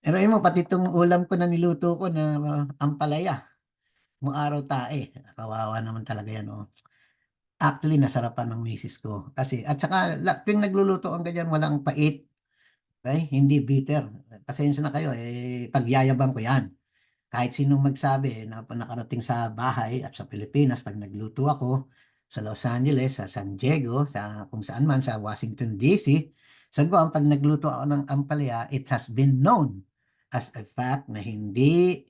Pero mo, pati itong ulam ko na niluto ko na ampalaya. Nung araw tae. Kawawa naman talaga yan. Oh. Actually, nasarapan ng misis ko. Kasi, at saka, tuwing nagluluto ang ganyan, walang pait. Okay? Hindi bitter. Pasensya na kayo. Pagyayabang ko yan. Kahit sinong magsabi na nakarating sa bahay at sa Pilipinas, pag nagluto ako sa Los Angeles, sa San Diego, sa kung saan man, sa Washington DC, sa Guam, pag nagluto ako ng ampalaya, it has been known as a fact na hindi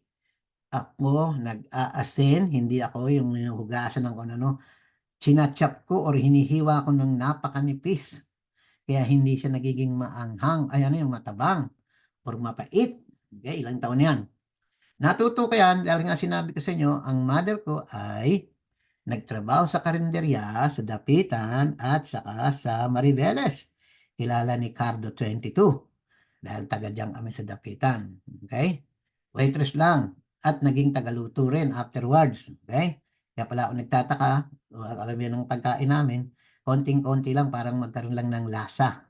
ako nag-aasin, hindi ako yung hinuhugasan ng kung ano, chinachap ko or hinihiwa ko ng napakanipis. Kaya hindi siya nagiging maanghang, ay ano yung matabang or mapait. Okay, ilang taon na yan. Natuto ko yan dahil nga sinabi ko sa inyo, ang mother ko ay nagtrabaho sa karinderya, sa Dapitan at saka sa Maribeles. Kilala ni Cardo 22 dahil taga diyan kami sa Dapitan. Okay? Waitress lang at naging tagaluto rin afterwards. Okay? Kaya pala ako nagtataka, karamihan ng pagkain namin, konting-konti lang parang magkaroon lang ng lasa.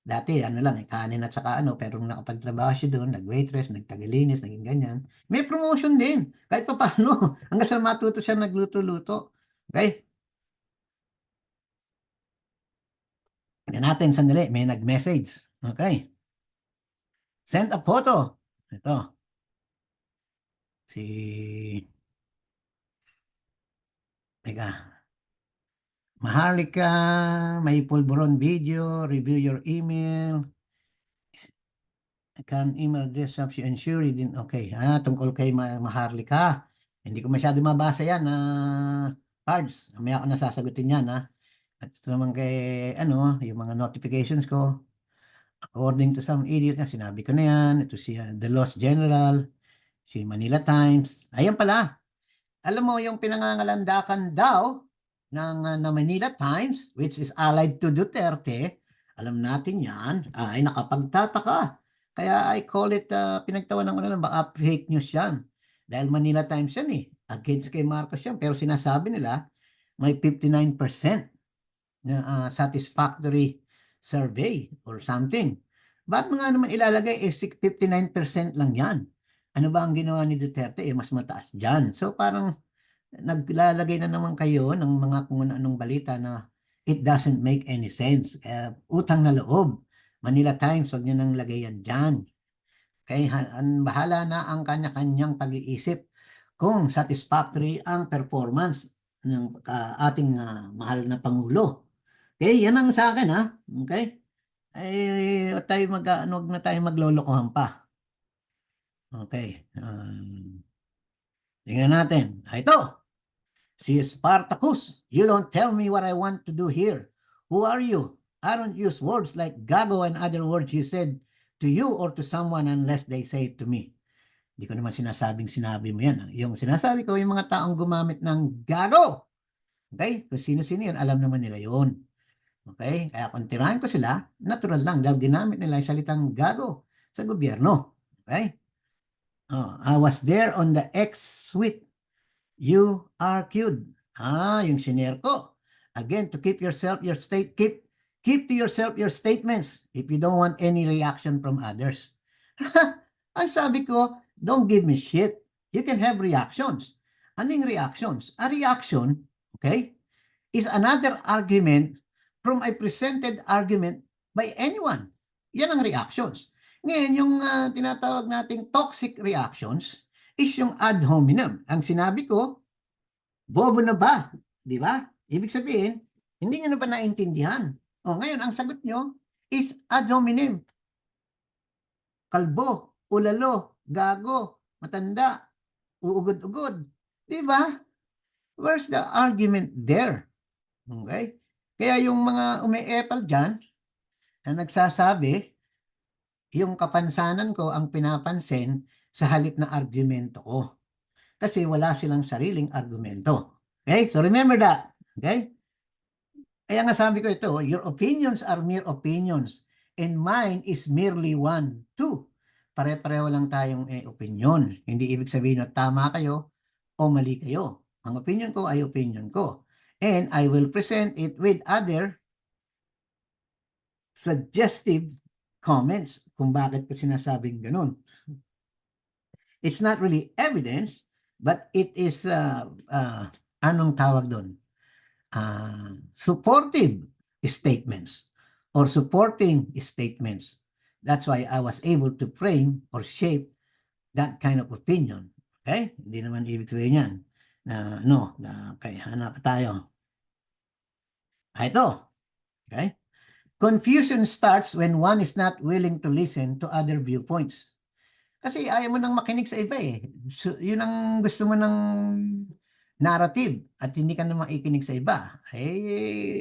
Dati, ano lang, kanin at saka ano, pero nung nakapagtrabaho siya doon, nag-waitress, nagtagalinis, naging ganyan. May promotion din, kahit pa paano. Hanggang sa matuto siya nagluto-luto. Okay? Yan natin, sandali, may nag-message. Okay? Send a photo. Ito, si, teka, Maharlika, may pulburon video, review your email. I can email this up you ensure you didn't, okay. Tungkol kay Maharlika. Hindi ko masyado mabasa yan na cards. Mamaya ako nasasagutin yan ha. At ito naman kay, ano, yung mga notifications ko. According to some idiot na sinabi ko na yan. Ito si The Lost General, si Manila Times. Ayan pala. Alam mo, yung pinangangalandakan daw na Manila Times, which is allied to Duterte, alam natin yan, ay nakapagtataka. Kaya I call it, pinagtawanan ko na lang, baka fake news yan. Dahil Manila Times yan eh, against kay Marcos yan. Pero sinasabi nila, may 59% na satisfactory survey or something. Bakit mo nga naman ilalagay, 59% lang yan? Ano ba ang ginawa ni Duterte? Mas mataas dyan. So parang naglalagay na naman kayo ng mga kung anong balita na it doesn't make any sense. Utang na loob. Manila Times, huwag nyo nang lagay yan dyan. Kaya bahala na ang kanya-kanyang pag-iisip kung satisfactory ang performance ng ating mahal na Pangulo. Okay, yan ang sa akin ha. Okay? Huwag na tayo maglolokohan pa. Okay. Tingnan natin. Ito. Si Spartacus, you don't tell me what I want to do here. Who are you? I don't use words like gago and other words you said to you or to someone unless they say it to me. Hindi ko naman sinasabing sinabi mo yan. Yung sinasabi ko, yung mga taong gumamit ng gago. Okay? Kung sino-sino yun, alam naman nila yun. Okay? Kaya kung tirahin ko sila, natural lang dahil ginamit nila yung salitang gago sa gobyerno. Okay? I was there on the X suite. You are cute. Yung siner ko. Again, to keep yourself, your state, keep to yourself your statements if you don't want any reaction from others. Ang sabi ko, don't give me shit. You can have reactions. Anong reactions? A reaction, okay, is another argument from a presented argument by anyone. Yan ang reactions. Ngayon, yung tinatawag nating toxic reactions is yung ad hominem. Ang sinabi ko, bobo na ba? Di ba? Ibig sabihin, hindi nyo na ba naintindihan? O ngayon, ang sagot nyo is ad hominem. Kalbo, ulalo, gago, matanda, uugod-ugod. Di ba? Where's the argument there? Okay? Kaya yung mga umi-epal dyan na nagsasabi, yung kapansanan ko ang pinapansin sa halip na argumento ko. Kasi wala silang sariling argumento. Okay? So remember that. Okay? Kaya nga sabi ko ito, your opinions are mere opinions and mine is merely one, two. Pare-pareho lang tayong opinion. Hindi ibig sabihin na tama kayo o mali kayo. Ang opinion ko ay opinion ko. And I will present it with other suggestive comments kung bakit ko sinasabing ganun. It's not really evidence, but it is, anong tawag doon? Supportive statements or supporting statements. That's why I was able to frame or shape that kind of opinion. Okay? Hindi naman ibig sabihin yan na kaya hanap tayo. Ito. Okay? Confusion starts when one is not willing to listen to other viewpoints. Kasi ayaw mo nang makinig sa iba eh. So, yun ang gusto mo ng narrative at hindi ka na makikinig sa iba.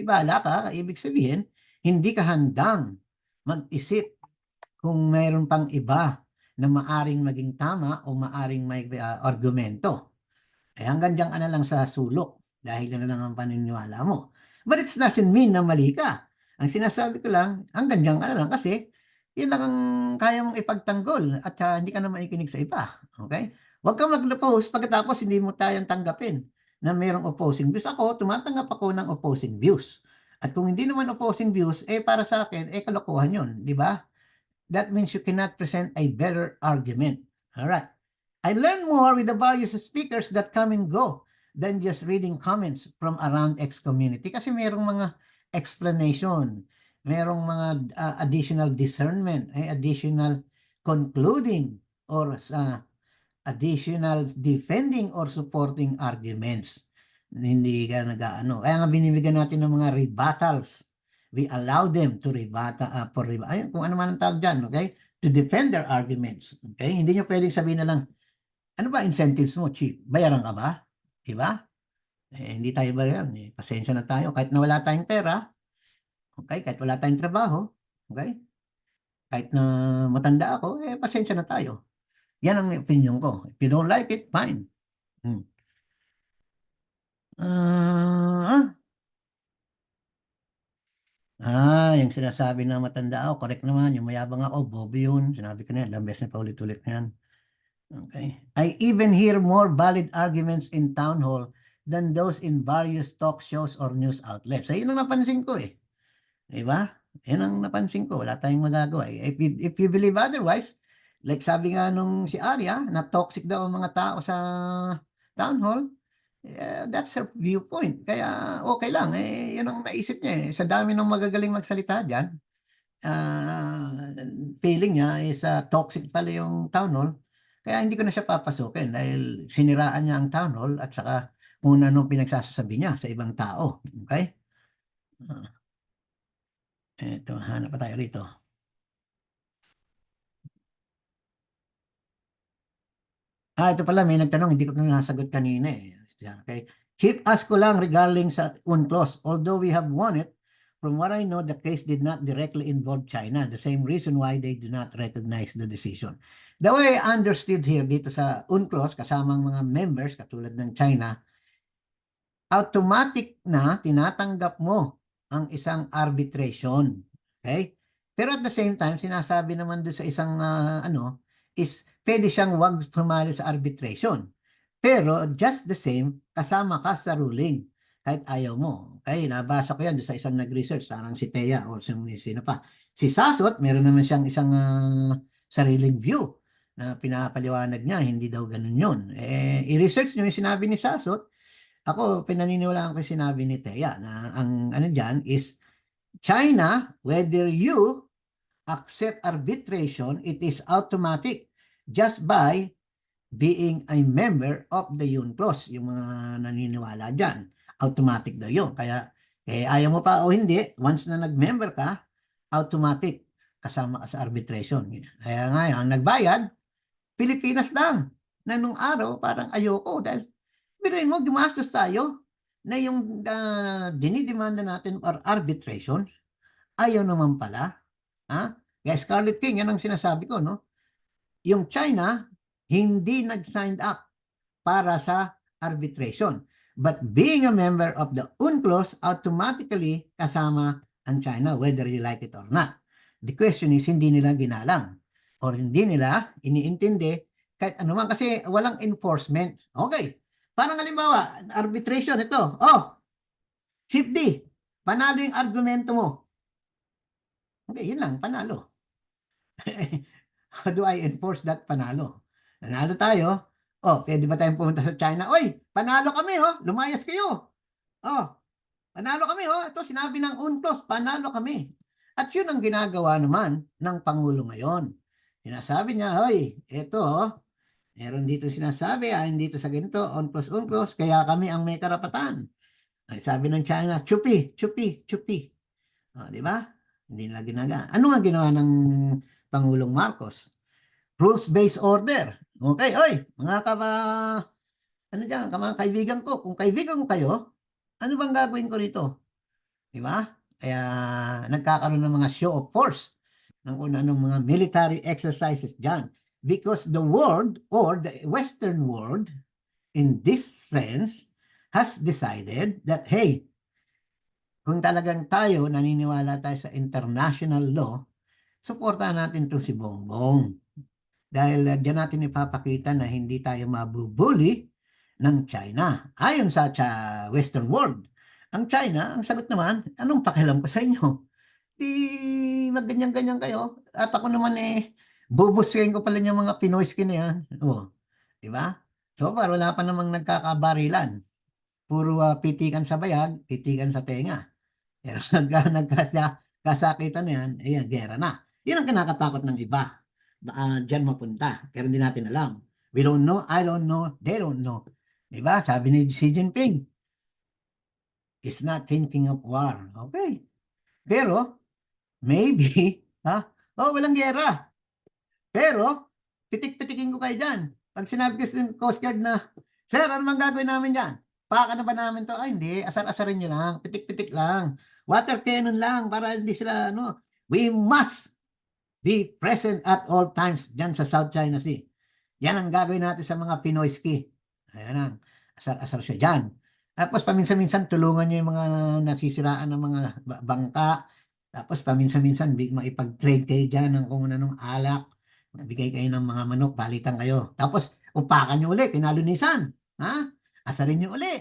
Bahala ka. Ibig sabihin, hindi ka handang mag-isip kung mayroon pang iba na maaring maging tama o maaring may argumento. Hanggang diyan ka na lang sa sulok dahil na lang ang paniniwala mo. But it doesn't mean na mali ka. Ang sinasabi ko lang, hanggang diyan ka na lang kasi yun lang ang kaya mong ipagtanggol at hindi ka na maikinig sa iba. Okay? Huwag kang mag-post pagkatapos hindi mo tayong tanggapin na mayroong opposing views. Ako, tumatanggap ako ng opposing views. At kung hindi naman opposing views, para sa akin, kalokohan yun. Di ba? That means you cannot present a better argument. Alright. I learn more with the various speakers that come and go than just reading comments from around X community kasi merong mga explanation, merong mga additional discernment, additional concluding or additional defending or supporting arguments. Hindi ka nag-ano. Kaya nga binibigyan natin ng mga rebuttals. We allow them to rebut, kung ano man ang tawag dyan, okay? To defend their arguments. Okay? Hindi nyo pwedeng sabihin na lang, ano ba incentives mo, Chief? Bayaran ka ba? Diba? Hindi tayo bayaran. Pasensya na tayo. Kahit na wala tayong pera, okay? Kahit wala tayong trabaho, okay? Kahit na matanda ako, pasensya na tayo. Yan ang opinion ko. If you don't like it, fine. Ah, yung sinasabi na matanda ako, correct naman, yung mayabang ako, bobo yun. Sinabi ko na yan, ilang beses na paulit-ulit na yan. Okay. I even hear more valid arguments in town hall than those in various talk shows or news outlets. Ayun ang napansin ko eh. Diba? Yan ang napansin ko. Wala tayong magagawa. If you believe otherwise, like sabi nga nung si Arya, na toxic daw ang mga tao sa town hall, that's her viewpoint. Kaya okay lang. Yun ang naisip niya eh. Sa dami ng magagaling magsalita dyan, ah, feeling niya is toxic pala yung town hall. Kaya hindi ko na siya papasukin dahil siniraan niya ang town hall at saka kung ano pinagsasasabi niya sa ibang tao. Okay? Ah, Eto, hanap pa tayo rito. Ito pala, may nagtanong, hindi ko na nasagot kanina eh. Okay. Chief, ask ko lang regarding sa UNCLOS. Although we have won it, from what I know, the case did not directly involve China. The same reason why they do not recognize the decision. The way I understood here dito sa UNCLOS, kasamang mga members, katulad ng China, automatic na tinatanggap mo ang isang arbitration. Okay? Pero at the same time, sinasabi naman doon sa isang is pwede siyang wag sumali sa arbitration. Pero just the same, kasama ka sa ruling kahit ayaw mo. Okay, nabasa ko yan doon sa isang nag-research, parang si Thea o sino pa. Si Sasot, meron naman siyang isang sariling view na pinapaliwanag niya, hindi daw ganun yun. I-research niyo yung sinabi ni Sasot. Ako, pinaniniwalaan ko yung sinabi ni Thea na ang ano dyan is China, whether you accept arbitration, it is automatic just by being a member of the UNCLOS. Yung mga naniniwala dyan, automatic daw yun. Kaya ayaw mo pa o hindi, once na nag-member ka, automatic kasama ka sa arbitration. Kaya nga, ang nagbayad, Pilipinas lang. Na nung araw, parang ayoko dahil biruin mo, gumastos tayo na yung dinidemanda natin or arbitration, ayaw naman pala. Ha? Kaya Scarlet King, yan ang sinasabi ko, no? Yung China, hindi nag-sign up para sa arbitration. But being a member of the UNCLOS, automatically kasama ang China, whether you like it or not. The question is, hindi nila ginalang or hindi nila iniintindi kahit anuman kasi walang enforcement. Okay. Parang halimbawa, arbitration ito. Oh, Chief D, panalo yung argumento mo. Okay, yun lang, panalo. How do I enforce that panalo? Nanalo tayo. Oh, pwede ba tayong pumunta sa China? Oy, panalo kami, oh. Lumayas kayo. Oh, panalo kami, oh. Ito, sinabi ng UNCLOS, panalo kami. At yun ang ginagawa naman ng Pangulo ngayon. Sinasabi niya, hoy, ito, oh, meron dito sinasabi, dito sa ganito, UNCLOS, kaya kami ang may karapatan. Ay, sabi ng China, chupi, chupi, chupi. Di ba? Hindi nila ginaga. Ano nga ginawa ng Pangulong Marcos? Rules-based order. Okay, oy, mga ano dyan, mga kaibigan ko, kung kaibigan ko kayo, ano bang gagawin ko rito? Di ba? Kaya nagkakaroon ng mga show of force ng kung anong mga military exercises dyan. Because the world or the Western world in this sense has decided that, hey, kung talagang tayo naniniwala tayo sa international law, suportahan natin to si Bongbong. Dahil diyan natin ipapakita na hindi tayo mabubuli ng China. Ayon sa Western world. Ang China, ang sagot naman, anong pakialam ko sa inyo? Di magganyan-ganyan kayo. At ako naman bubusuin ko pala yung mga Pinoy skin na yan. O, di ba? So far, wala pa namang nagkakabarilan. Puro pitikan sa bayag, pitikan sa tenga. Pero nagkasakitan na yan, ayan, gera na. Yan ang kinakatakot ng iba. Baka dyan mapunta. Pero hindi natin alam. We don't know, I don't know, they don't know. Diba? Sabi ni Xi Jinping, is not thinking of war. Okay. Pero, maybe, walang gera. Pero, pitik-pitikin ko kayo dyan. Pag sinabi ko sa Coast Guard na, Sir, ano bang gagawin namin dyan? Paka na ba namin to? Ay, hindi. Asar-asarin nyo lang. Pitik-pitik lang. Water cannon lang para hindi sila, We must be present at all times dyan sa South China Sea. Yan ang gagawin natin sa mga Pinoy ski. Ayan ang. Asar-asar siya dyan. Tapos paminsan-minsan tulungan niyo yung mga nasisiraan ng mga bangka. Tapos paminsan-minsan maipag-trade kayo dyan ng kung anong alak. Bigay kayo ng mga manok, palitan kayo. Tapos upakan niyo uli, kinalunisan. Ha? Asarin niyo uli.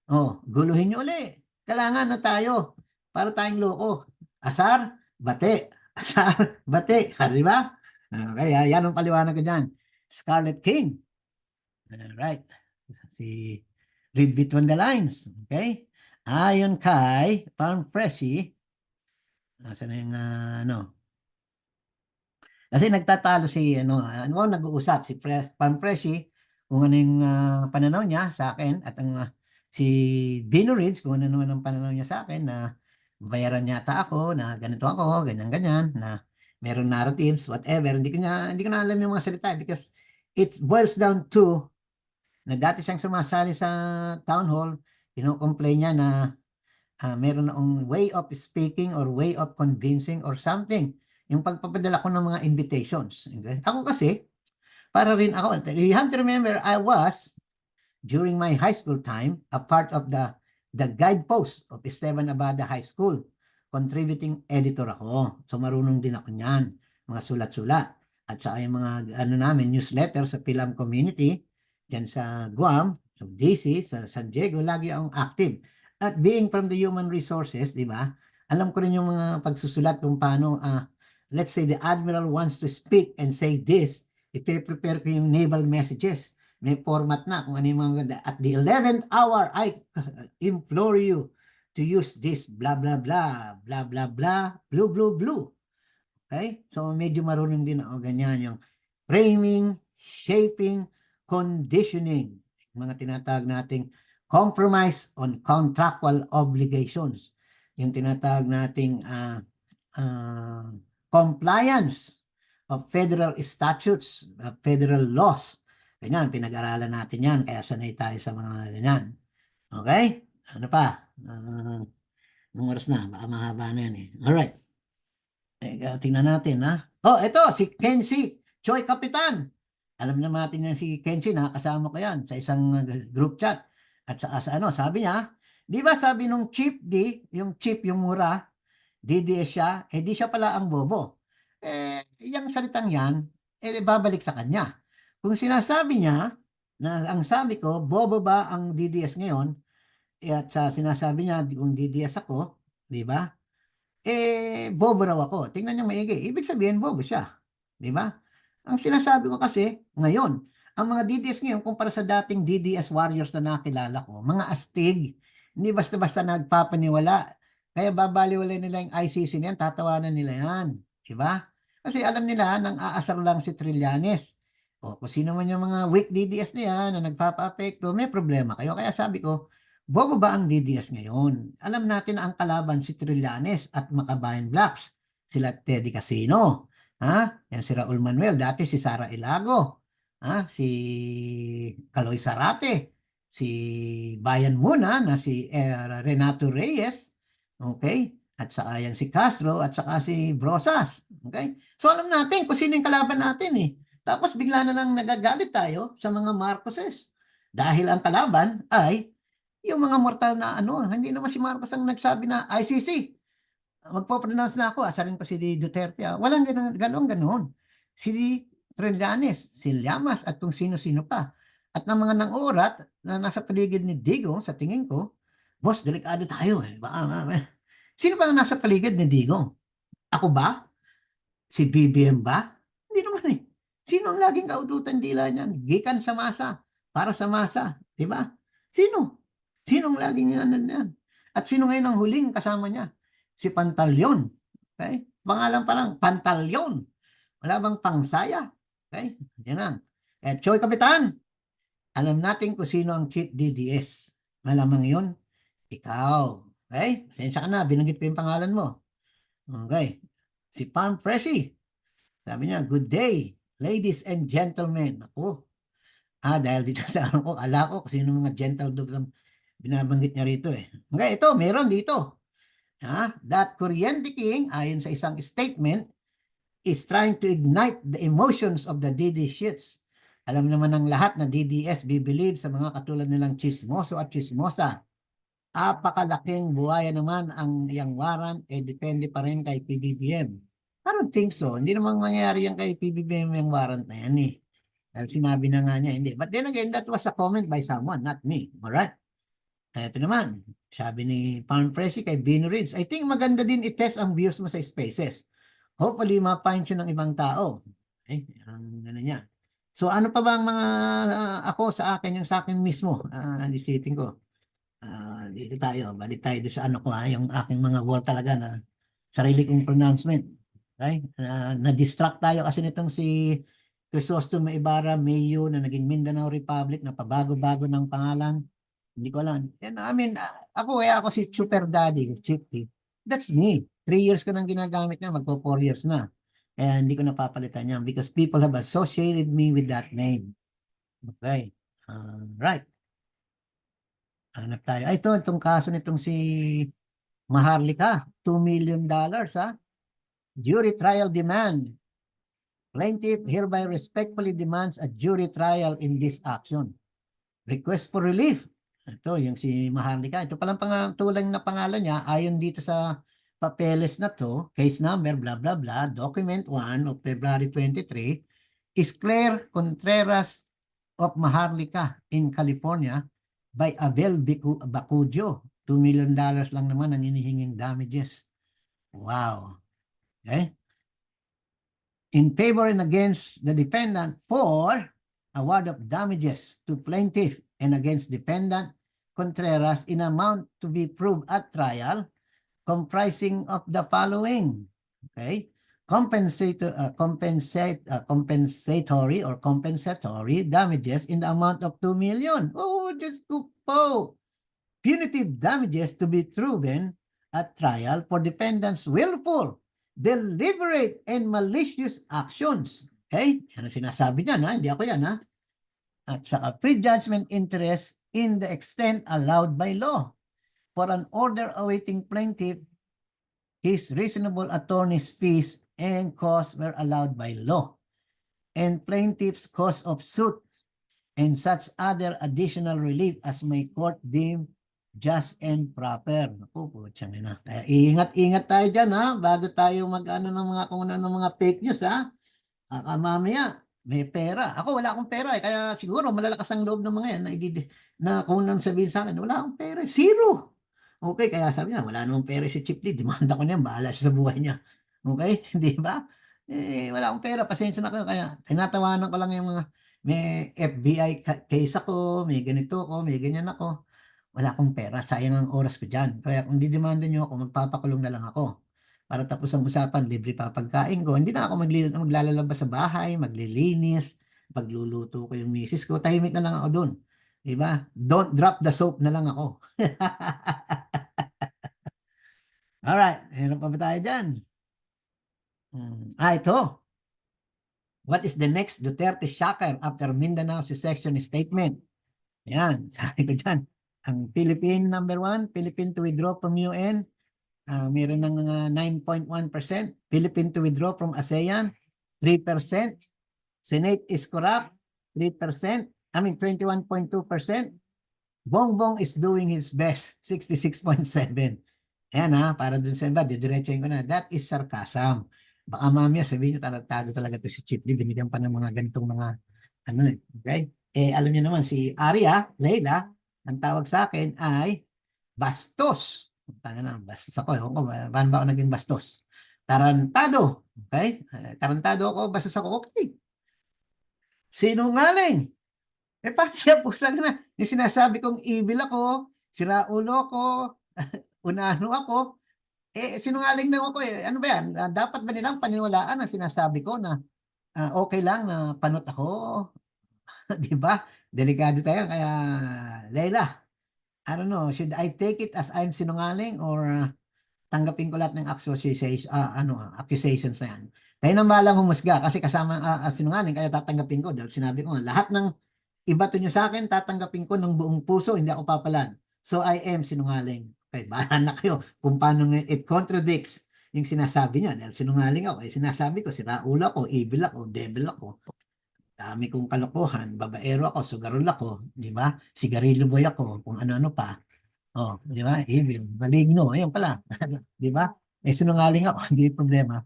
Oh, guluhin niyo uli. Kailangan na tayo para tayong loko. Asar, bate. Asar, bate. Di ba? Okay, yan ang paliwanag ko dyan. Scarlet King. Alright. Si read between the lines. Okay? Ayon kay Palm Freshie, nasa na yung ano? Kasi nagtatalo si nag-uusap si Palm Freshie kung ano yung pananaw niya sa akin at ang si Bino Ridge kung ano naman ang pananaw niya sa akin na bayaran yata ako na ganito ako, ganyan-ganyan na meron narratives, whatever. Hindi ko na alam yung mga salita because it boils down to na dati siyang sumasali sa town hall, kino-complain niya na meron akong way of speaking or way of convincing or something. Yung pagpapadala ko ng mga invitations. Okay? Ako kasi, para rin ako, you have to remember, I was, during my high school time, a part of the guidepost of Esteban Abada High School. Contributing editor ako. So marunong din ako niyan. Mga sulat-sulat. At saka yung mga namin, newsletter sa Pilam Community, dyan sa Guam, sa DC, sa San Diego, lagi akong active. At being from the human resources, di ba? Alam ko rin yung mga pagsusulat kung paano, let's say the admiral wants to speak and say this, ipe-prepare ko yung naval messages. May format na kung ano yung mga, at the 11th hour, I implore you to use this blah, blah, blah, blah, blah, blah, blue, blue, blue. Okay? So, medyo marunong din ako ganyan yung framing, shaping, conditioning. Mga tinatawag nating compromise on contractual obligations. Yung tinatawag nating compliance of federal statutes, federal laws. Ganyan, pinag-aralan natin yan, kaya sanay tayo sa mga ganyan. Okay? Ano pa? Anong oras na? Baka mahaba na yan eh. Alright. Tingnan natin, ha? Oh, ito, si Kenshi Choi Kapitan. Alam na natin yan si Kenshi, nakasama ko yan sa isang group chat. At sa ano, sabi niya, di ba sabi nung cheap D, yung cheap, yung mura, DDS siya, di siya pala ang bobo. Yung salitang yan, babalik sa kanya. Kung sinasabi niya, na ang sabi ko, bobo ba ang DDS ngayon, at sinasabi niya, kung DDS ako, di ba? Bobo raw ako. Tingnan niyo maigi. Ibig sabihin, bobo siya. Di ba? Ang sinasabi ko kasi, ngayon, ang mga DDS ngayon, kumpara sa dating DDS warriors na nakilala ko, mga astig, hindi basta-basta nagpapaniwala. Kaya babaliwala nila yung ICC niyan, tatawanan nila yan. Di ba? Kasi alam nila, nang aasar lang si Trillanes. O, kung sino man yung mga weak DDS na yan, na nagpapa-apekto, may problema kayo. Kaya sabi ko, bobo ba ang DDS ngayon? Alam natin na ang kalaban si Trillanes at Makabayan Blacks. Sila Teddy Casino. Ha? Yan si Raul Manuel. Dati si Sara Ilago. Ha? Si Kaloy Sarate. Si Bayan Muna na si Renato Reyes. Okay? At saka yan si Castro at saka si Brosas. Okay? So alam natin kung sino yung kalaban natin eh. Tapos bigla na lang nagagalit tayo sa mga Marcoses. Dahil ang kalaban ay yung mga mortal na hindi naman si Marcos ang nagsabi na ICC. Magpo-pronounce na ako, asarin ko si Duterte. Walang ganon. Si Trillanes, si Llamas at kung sino-sino pa. At ng mga nang-urat na nasa paligid ni Digo, sa tingin ko, boss, delikado tayo eh. Sino ba ang nasa paligid ni Digo? Ako ba? Si BBM ba? Hindi naman eh. Sino ang laging kaututan dila niyan? Gikan sa masa, para sa masa. Diba? Sino? Sinong laging yan? At sino ngayon ang huling kasama niya? Si Pantalyon. Okay? Pangalan pa lang, Pantalyon. Wala bang pangsaya? Okay? Yan lang. Choy Kapitan, alam natin kung sino ang chief DDS. Malamang yun, ikaw. Okay? Pasensya ka na, binanggit ko yung pangalan mo. Okay. Si Palm Freshie. Sabi niya, good day, ladies and gentlemen. Ako. Dahil dito sa ko, ala ko kasi yung mga gentle dogs ang binabanggit niya rito eh. Okay, ito, meron dito. That Kuryente King, ayon sa isang statement, is trying to ignite the emotions of the DD shits. Alam naman ng lahat na DDS believe sa mga katulad nilang chismoso at chismosa. apakalaking buhaya naman ang iyang warrant, depende pa rin kay PBBM. I don't think so. Hindi naman mangyayari yan kay PBBM yung warrant na yan eh. Dahil sinabi na nga niya, hindi. But then again, that was a comment by someone, not me. Alright? Ito naman, sabi ni Farm Presi kay Bino Reeds, I think maganda din i-test ang views mo sa spaces. Hopefully, ma-find yun ng ibang tao. Okay? Ang ano niya. So, ano pa ba ang mga ako sa akin, yung sa akin mismo, isipin ko. Dito tayo, balik tayo doon sa ano ko yung aking mga goal talaga na sarili kong pronouncement. Okay? Na-distract tayo kasi nitong si Crisostomo Ibarra, Mayo, na naging Mindanao Republic, na pabago-bago ng pangalan. Hindi ko alam. And, I mean, ako si Super Daddy, Chippy. That's me. 3 years ko nang ginagamit niya, magpo 4 years na. Kaya hindi ko napapalitan yan because people have associated me with that name. Okay. Right. Hanap tayo. Ay, itong kaso nitong si Maharlika, $2 million, ha? Jury trial demand. Plaintiff hereby respectfully demands a jury trial in this action. Request for relief. Ito, yung si Maharlika. Ito palang tulang na pangalan niya, ayon dito sa papeles na to, case number, blah, blah, blah, document 1 of February 23, is Claire Contreras of Maharlika in California by Abel Bacudio. $2 million lang naman ang hinihinging damages. Wow. Okay? In favor and against the defendant for award of damages to plaintiff and against defendant Contreras in amount to be proved at trial comprising of the following. Okay? Compensatory damages in the amount of 2 million. Oh, just go po. Punitive damages to be proven at trial for defendants' willful, deliberate, and malicious actions. Okay? Yan ang sinasabi niya, na? Hindi ako yan, ha? At saka prejudgment interest in the extent allowed by law. For an order awaiting plaintiff, his reasonable attorney's fees and costs were allowed by law. And plaintiff's cost of suit and such other additional relief as may court deem just and proper. Naku, putyang ina. Kaya ingat-ingat tayo dyan, ha? Bago tayo mag-ano ng mga kung ano ng mga fake news, ha? Mamaya, may pera. Ako, wala akong pera, eh. Kaya siguro malalakas ang loob ng mga yan na kung nang sabihin sa akin, wala akong pera. Zero. Okay, kaya sabi niya, wala namang pera si Chip Lee. Demanda ko niya, bahala siya sa buhay niya. Okay? Di ba? Wala akong pera. Pasensya na kayo. Kaya tinatawanan ko lang yung mga may FBI case ako, may ganito ako, may ganyan ako. Wala akong pera, sayang ang oras ko dyan. Kaya kung didemanda nyo ako, magpapakulong na lang ako. Para tapos ang usapan, libre pa pagkain ko. Hindi na ako maglalabas sa bahay, maglilinis, pagluluto ko yung misis ko. Tahimik na lang ako doon. Diba? Don't drop the soap na lang ako. Alright, meron pa ba tayo dyan? Ito. What is the next Duterte shocker after Mindanao secession statement? Yan, sabi ko dyan. Ang Philippine number 1, Philippine to withdraw from UN, meron ng 9.1%. Philippine to withdraw from ASEAN, 3%. Senate is corrupt, 3%. I mean, 21.2%. Bongbong is doing his best, 66.7%. Ayan para dun sa iba, didiretsahin ko na. That is sarcasm. Baka mamaya sabihin nyo, tago talaga to si Chief Lee, binigyan pa ng mga ganitong mga, okay? Alam niyo naman, si Aria, Leila, ang tawag sa akin ay bastos. Bastos ako. Paano ba ako naging bastos? Tarantado. Okay? Tarantado ako, bastos ako. Okay. Sinungaling. Paano siya pusang na? Yung sinasabi kong evil ako, sira ulo ako, unano ako, sinungaling na ako eh. Ano ba yan? Dapat ba nilang paniwalaan ang sinasabi ko na okay lang na panot ako? Di ba? Delikado tayo. Kaya, Leila, I don't know, should I take it as I'm sinungaling or tanggapin ko lahat ng accusations na yan? Kaya nang balang humusga kasi kasama sinungaling, kaya tatanggapin ko. Dahil sinabi ko nga, lahat ng ibato nyo sa akin, tatanggapin ko ng buong puso, hindi ako papalan. So I am sinungaling. Okay, bahala na kayo kung paano it contradicts yung sinasabi niya. Dahil sinungaling ako, sinasabi ko, sira ulo ako, evil ako, devil ako. Dami kong kalokohan, babaero ako, sugarol ako, di ba? Sigarilyo boy ako, kung ano-ano pa. Oh, di ba? Evil, maligno, ayun pala. Di ba? Eh, sinungaling ako, hindi problema.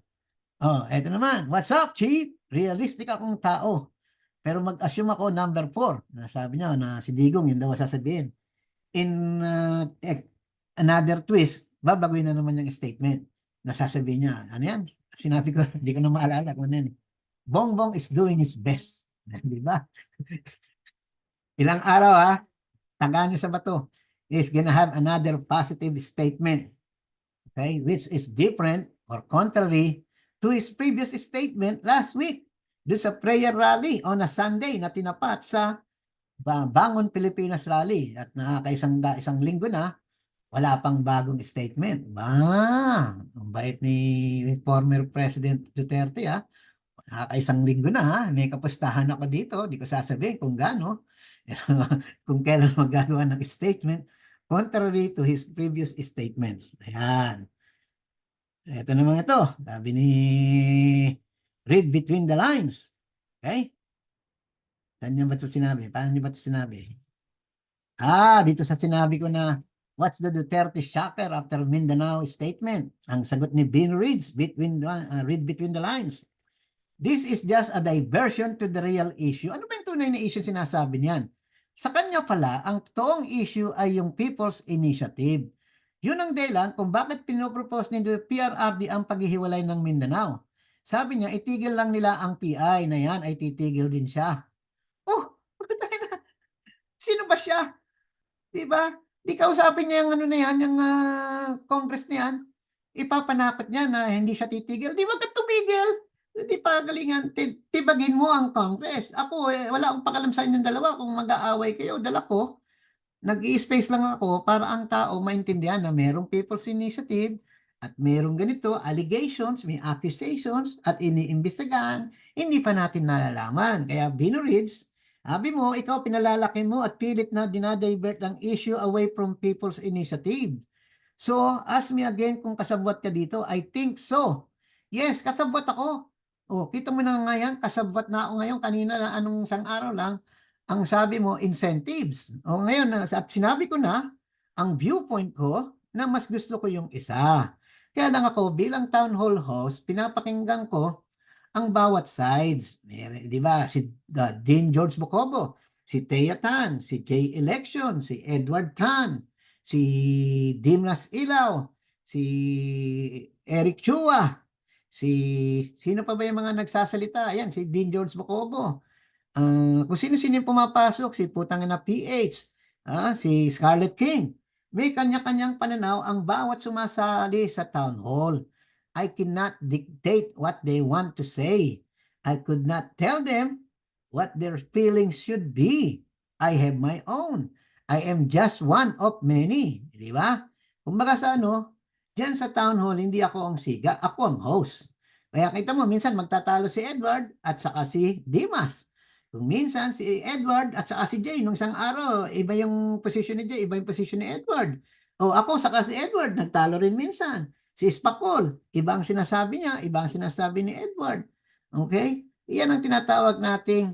Oh, eto naman. What's up, Chief? Realistic akong tao. Pero mag-assume ako number 4. Nasabi niya na si Digong, yun daw ang sasabihin. In another twist, babaguhin na naman yung statement. Nasasabihin niya, ano yan? Sinabi ko, hindi ko na maalala kung ano yan. Bongbong is doing his best. Di ba? Ilang araw ha, tagaan niyo sa bato. Is gonna have another positive statement. Okay, which is different or contrary to his previous statement last week. Doon sa prayer rally on a Sunday na tinapat sa Bangon Pilipinas Rally at nakakaisang isang linggo na, wala pang bagong statement. Ang bait ni former President Duterte ha. Nakakaisang linggo na ha. May kapustahan ako dito. Di ko sasabihin kung gaano. Kung kailan magagawa ng statement contrary to his previous statements. Ayan. Ito naman ito. Sabi ni read between the lines. Okay? Saan niya ba ito sinabi? Paano niya ba ito sinabi? Dito sa sinabi ko na what's the Duterte shocker after Mindanao statement? Ang sagot ni Bean reads read between the lines. This is just a diversion to the real issue. Ano ba yung tunay na issue sinasabi niyan? Sa kanya pala, ang toong issue ay yung People's Initiative. Yun ang dahilan kung bakit pinopropose ni PRRD ang paghihiwalay ng Mindanao. Sabi niya, itigil lang nila ang PI na yan ay titigil din siya. Oh, sino ba siya? Diba? Di kausapin niya yung ano na yan, yung Congress na yan. Ipapanakot niya na hindi siya titigil. Di ba ka tumigil? Di pa galingan, tibagin mo ang Congress. Ako, wala akong pakalam sa inyong dalawa kung mag-aaway kayo. Dala ko, nag-i-space lang ako para ang tao maintindihan na merong People's Initiative at merong ganito, allegations, may accusations at iniimbestigahan, hindi pa natin nalalaman. Kaya Bino Reeds, sabi mo, ikaw pinalalaki mo at pilit na dinadivert ang issue away from People's Initiative. So, ask me again kung kasabwat ka dito. I think so. Yes, kasabwat ako. Oh, kita mo na nga yan, kasabwat na ako ngayon. Kanina na anong isang araw lang, ang sabi mo, incentives. O ngayon, at sinabi ko na, ang viewpoint ko, na mas gusto ko yung isa. Kaya lang ako, bilang town hall host, pinapakinggan ko ang bawat sides. Di ba? Si Dean George Bocobo, si Thea Tan, si Jay Election, si Edward Tan, si Dimnas Ilaw, si Eric Chua, sino pa ba yung mga nagsasalita? Ayan, si Dean George Bocobo. Kung sino-sino yung pumapasok, si Putang na PH, si Scarlett King. May kanya-kanyang pananaw ang bawat sumasali sa town hall. I cannot dictate what they want to say. I could not tell them what their feelings should be. I have my own. I am just one of many. Di ba? Kumbaga sa dyan sa town hall, hindi ako ang siga, ako ang host. Kaya kita mo, minsan magtatalo si Edward at saka si Dimas. Kung minsan si Edward at saka si Jay, nung isang araw, iba yung position ni Jay, iba yung position ni Edward. O ako, saka si Edward, nagtalo rin minsan. Si Spacol, iba ang sinasabi niya, iba ang sinasabi ni Edward. Okay? Iyan ang tinatawag nating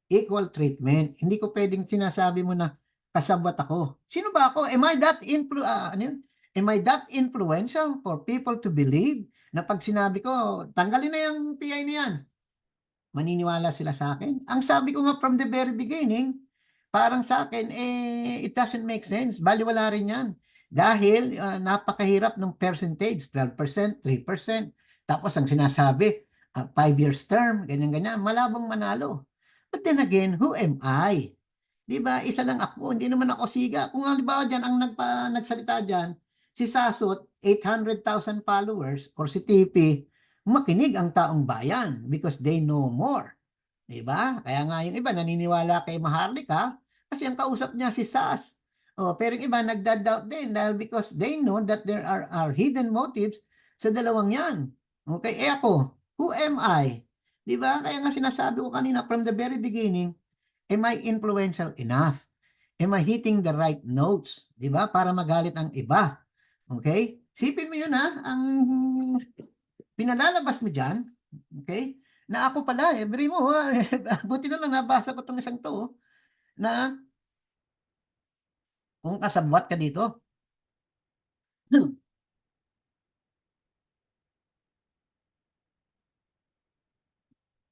equal treatment. Hindi ko pwedeng sinasabi mo na kasabwat ako. Sino ba ako? Am I that Am I that influential for people to believe na pag sinabi ko, tanggalin na yung PI na yan, maniniwala sila sa akin? Ang sabi ko nga from the very beginning, parang sa akin, it doesn't make sense. Baliwala rin yan. Dahil napakahirap ng percentage, 12%, 3%. Tapos ang sinasabi, 5 years term, ganyan-ganyan, malabong manalo. But then again, who am I? Di ba? Isa lang ako, hindi naman ako siga. Kung halimbawa dyan, ang nagsalita dyan, si Sasot, 800,000 followers, or si TP, makinig ang taong bayan because they know more. Diba? Kaya nga yung iba naniniwala kay Maharlika kasi ang kausap niya si Sas. Pero yung iba nagda-doubt din dahil because they know that there are hidden motives sa dalawang yan. Okay, ako, who am I? Diba? Kaya nga sinasabi ko kanina from the very beginning, am I influential enough? Am I hitting the right notes? Diba? Para magalit ang iba. Okay? Sipin mo yun ang pinalalabas mo dyan, okay? Na ako pala, every mo, buti na lang nabasa ko itong isang to, na kung kasabwat ka dito,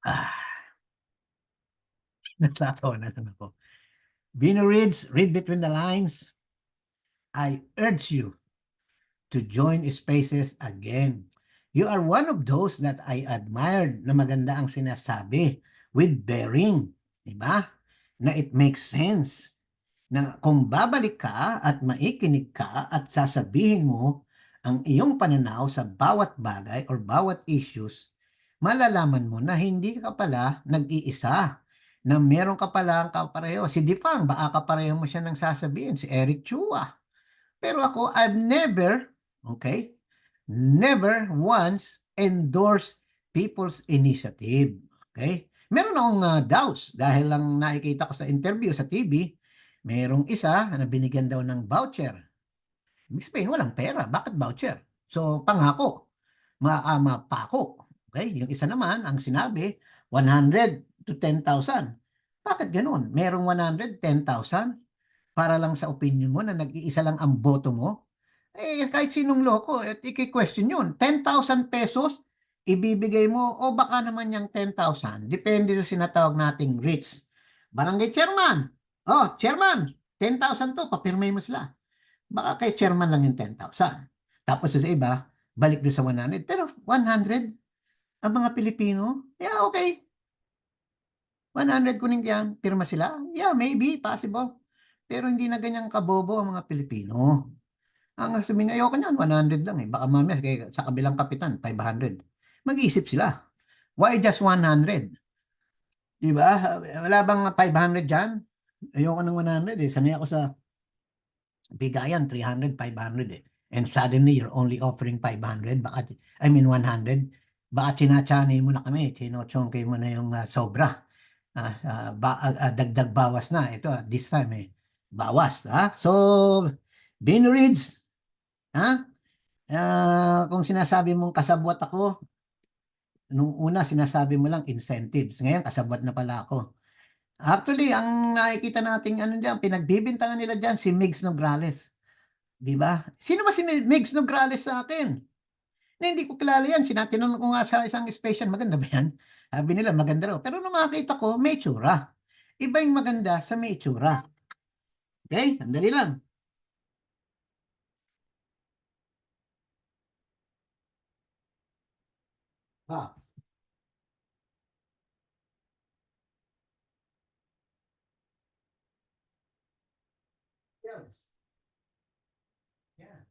Ah, natatawa na lang ako. Bino reads, read between the lines. I urge you to join spaces again. You are one of those that I admired na maganda ang sinasabi with bearing. Diba? Na it makes sense. Na kung babalik ka at maikinig ka at sasabihin mo ang iyong pananaw sa bawat bagay or bawat issues, malalaman mo na hindi ka pala nag-iisa, na meron ka pala ang kapareho. Si Dipang, baka kapareho mo siya ng sasabihin, si Eric Chua. Pero ako, I've never, okay, never once endorsed people's initiative. Okay? Meron akong doubts dahil lang nakikita ko sa interview sa TV, merong isa na binigyan daw ng voucher. Ibig sabihin, walang pera. Bakit voucher? So, pangako. Maama pa ako. Okay? Yung isa naman, ang sinabi, 100 to 10,000. Bakit ganun? Merong 100, 10,000 para lang sa opinion mo na nag-iisa lang ang boto mo? Eh, kahit sinong loko, at i-question yun. 10,000 pesos, ibibigay mo, o baka naman yung 10,000, depende sa sinatawag nating rich. Barangay chairman, oh, chairman, 10,000 to, papirmay mo sila. Baka kay chairman lang yung 10,000. Tapos sa iba, balik doon sa 100. Pero 100, ang mga Pilipino, yeah, okay. 100 kuning yan, pirma sila? Yeah, maybe, possible. Pero hindi na ganyang kabobo ang mga Pilipino. Ang sabihin, ayoko niyan, 100 lang eh. Baka mamaya sa kabilang kapitan, 500. Mag-iisip sila. Why just 100? Diba? Wala bang 500 dyan? Ayoko ng 100 eh. Sanay ako sa bigayan, 300, 500 eh. And suddenly, you're only offering 500. Baka, I mean, 100. Baka chinachanay mo na kami. Chinochongkay mo na yung sobra. Dagdag bawas na. Ito, this time eh. Bawas. Ha? So, Dean Reeds, ha? Kung sinasabi mong kasabwat ako, nung una sinasabi mo lang incentives. Ngayon, kasabwat na pala ako. Actually, ang nakikita natin ano diyan, pinagbibintangan nila diyan si Migs Nograles, 'di ba? Sino ba si Migs Nograles sa akin? Na hindi ko kilala yan. Tinanong ko nga sa isang station, maganda ba yan? Sabi nila, maganda raw. Pero nung makita ko, may itsura. Iba yung maganda sa may itsura. Okay? Sandali lang. Ah, yes. Yeah.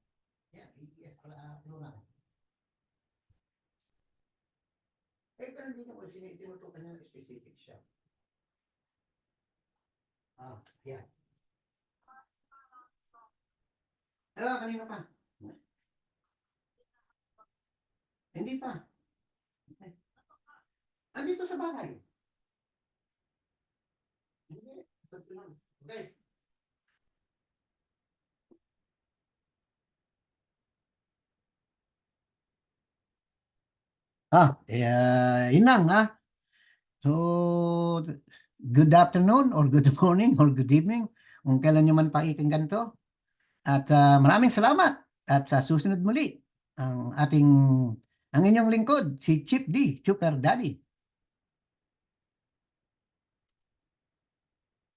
Yeah. BTS pala, plural. Pero hindi ko tinutukan ng specific siya. Yeah. Kanina pa. Hindi pa. Okay. Andito sa bahay. Hindi. Okay. Yun lang ha. So, good afternoon or good morning or good evening kung kailan nyo man pakikinggan to. At maraming salamat. At sa susunod muli, ang inyong lingkod, si Chip D, Super Daddy.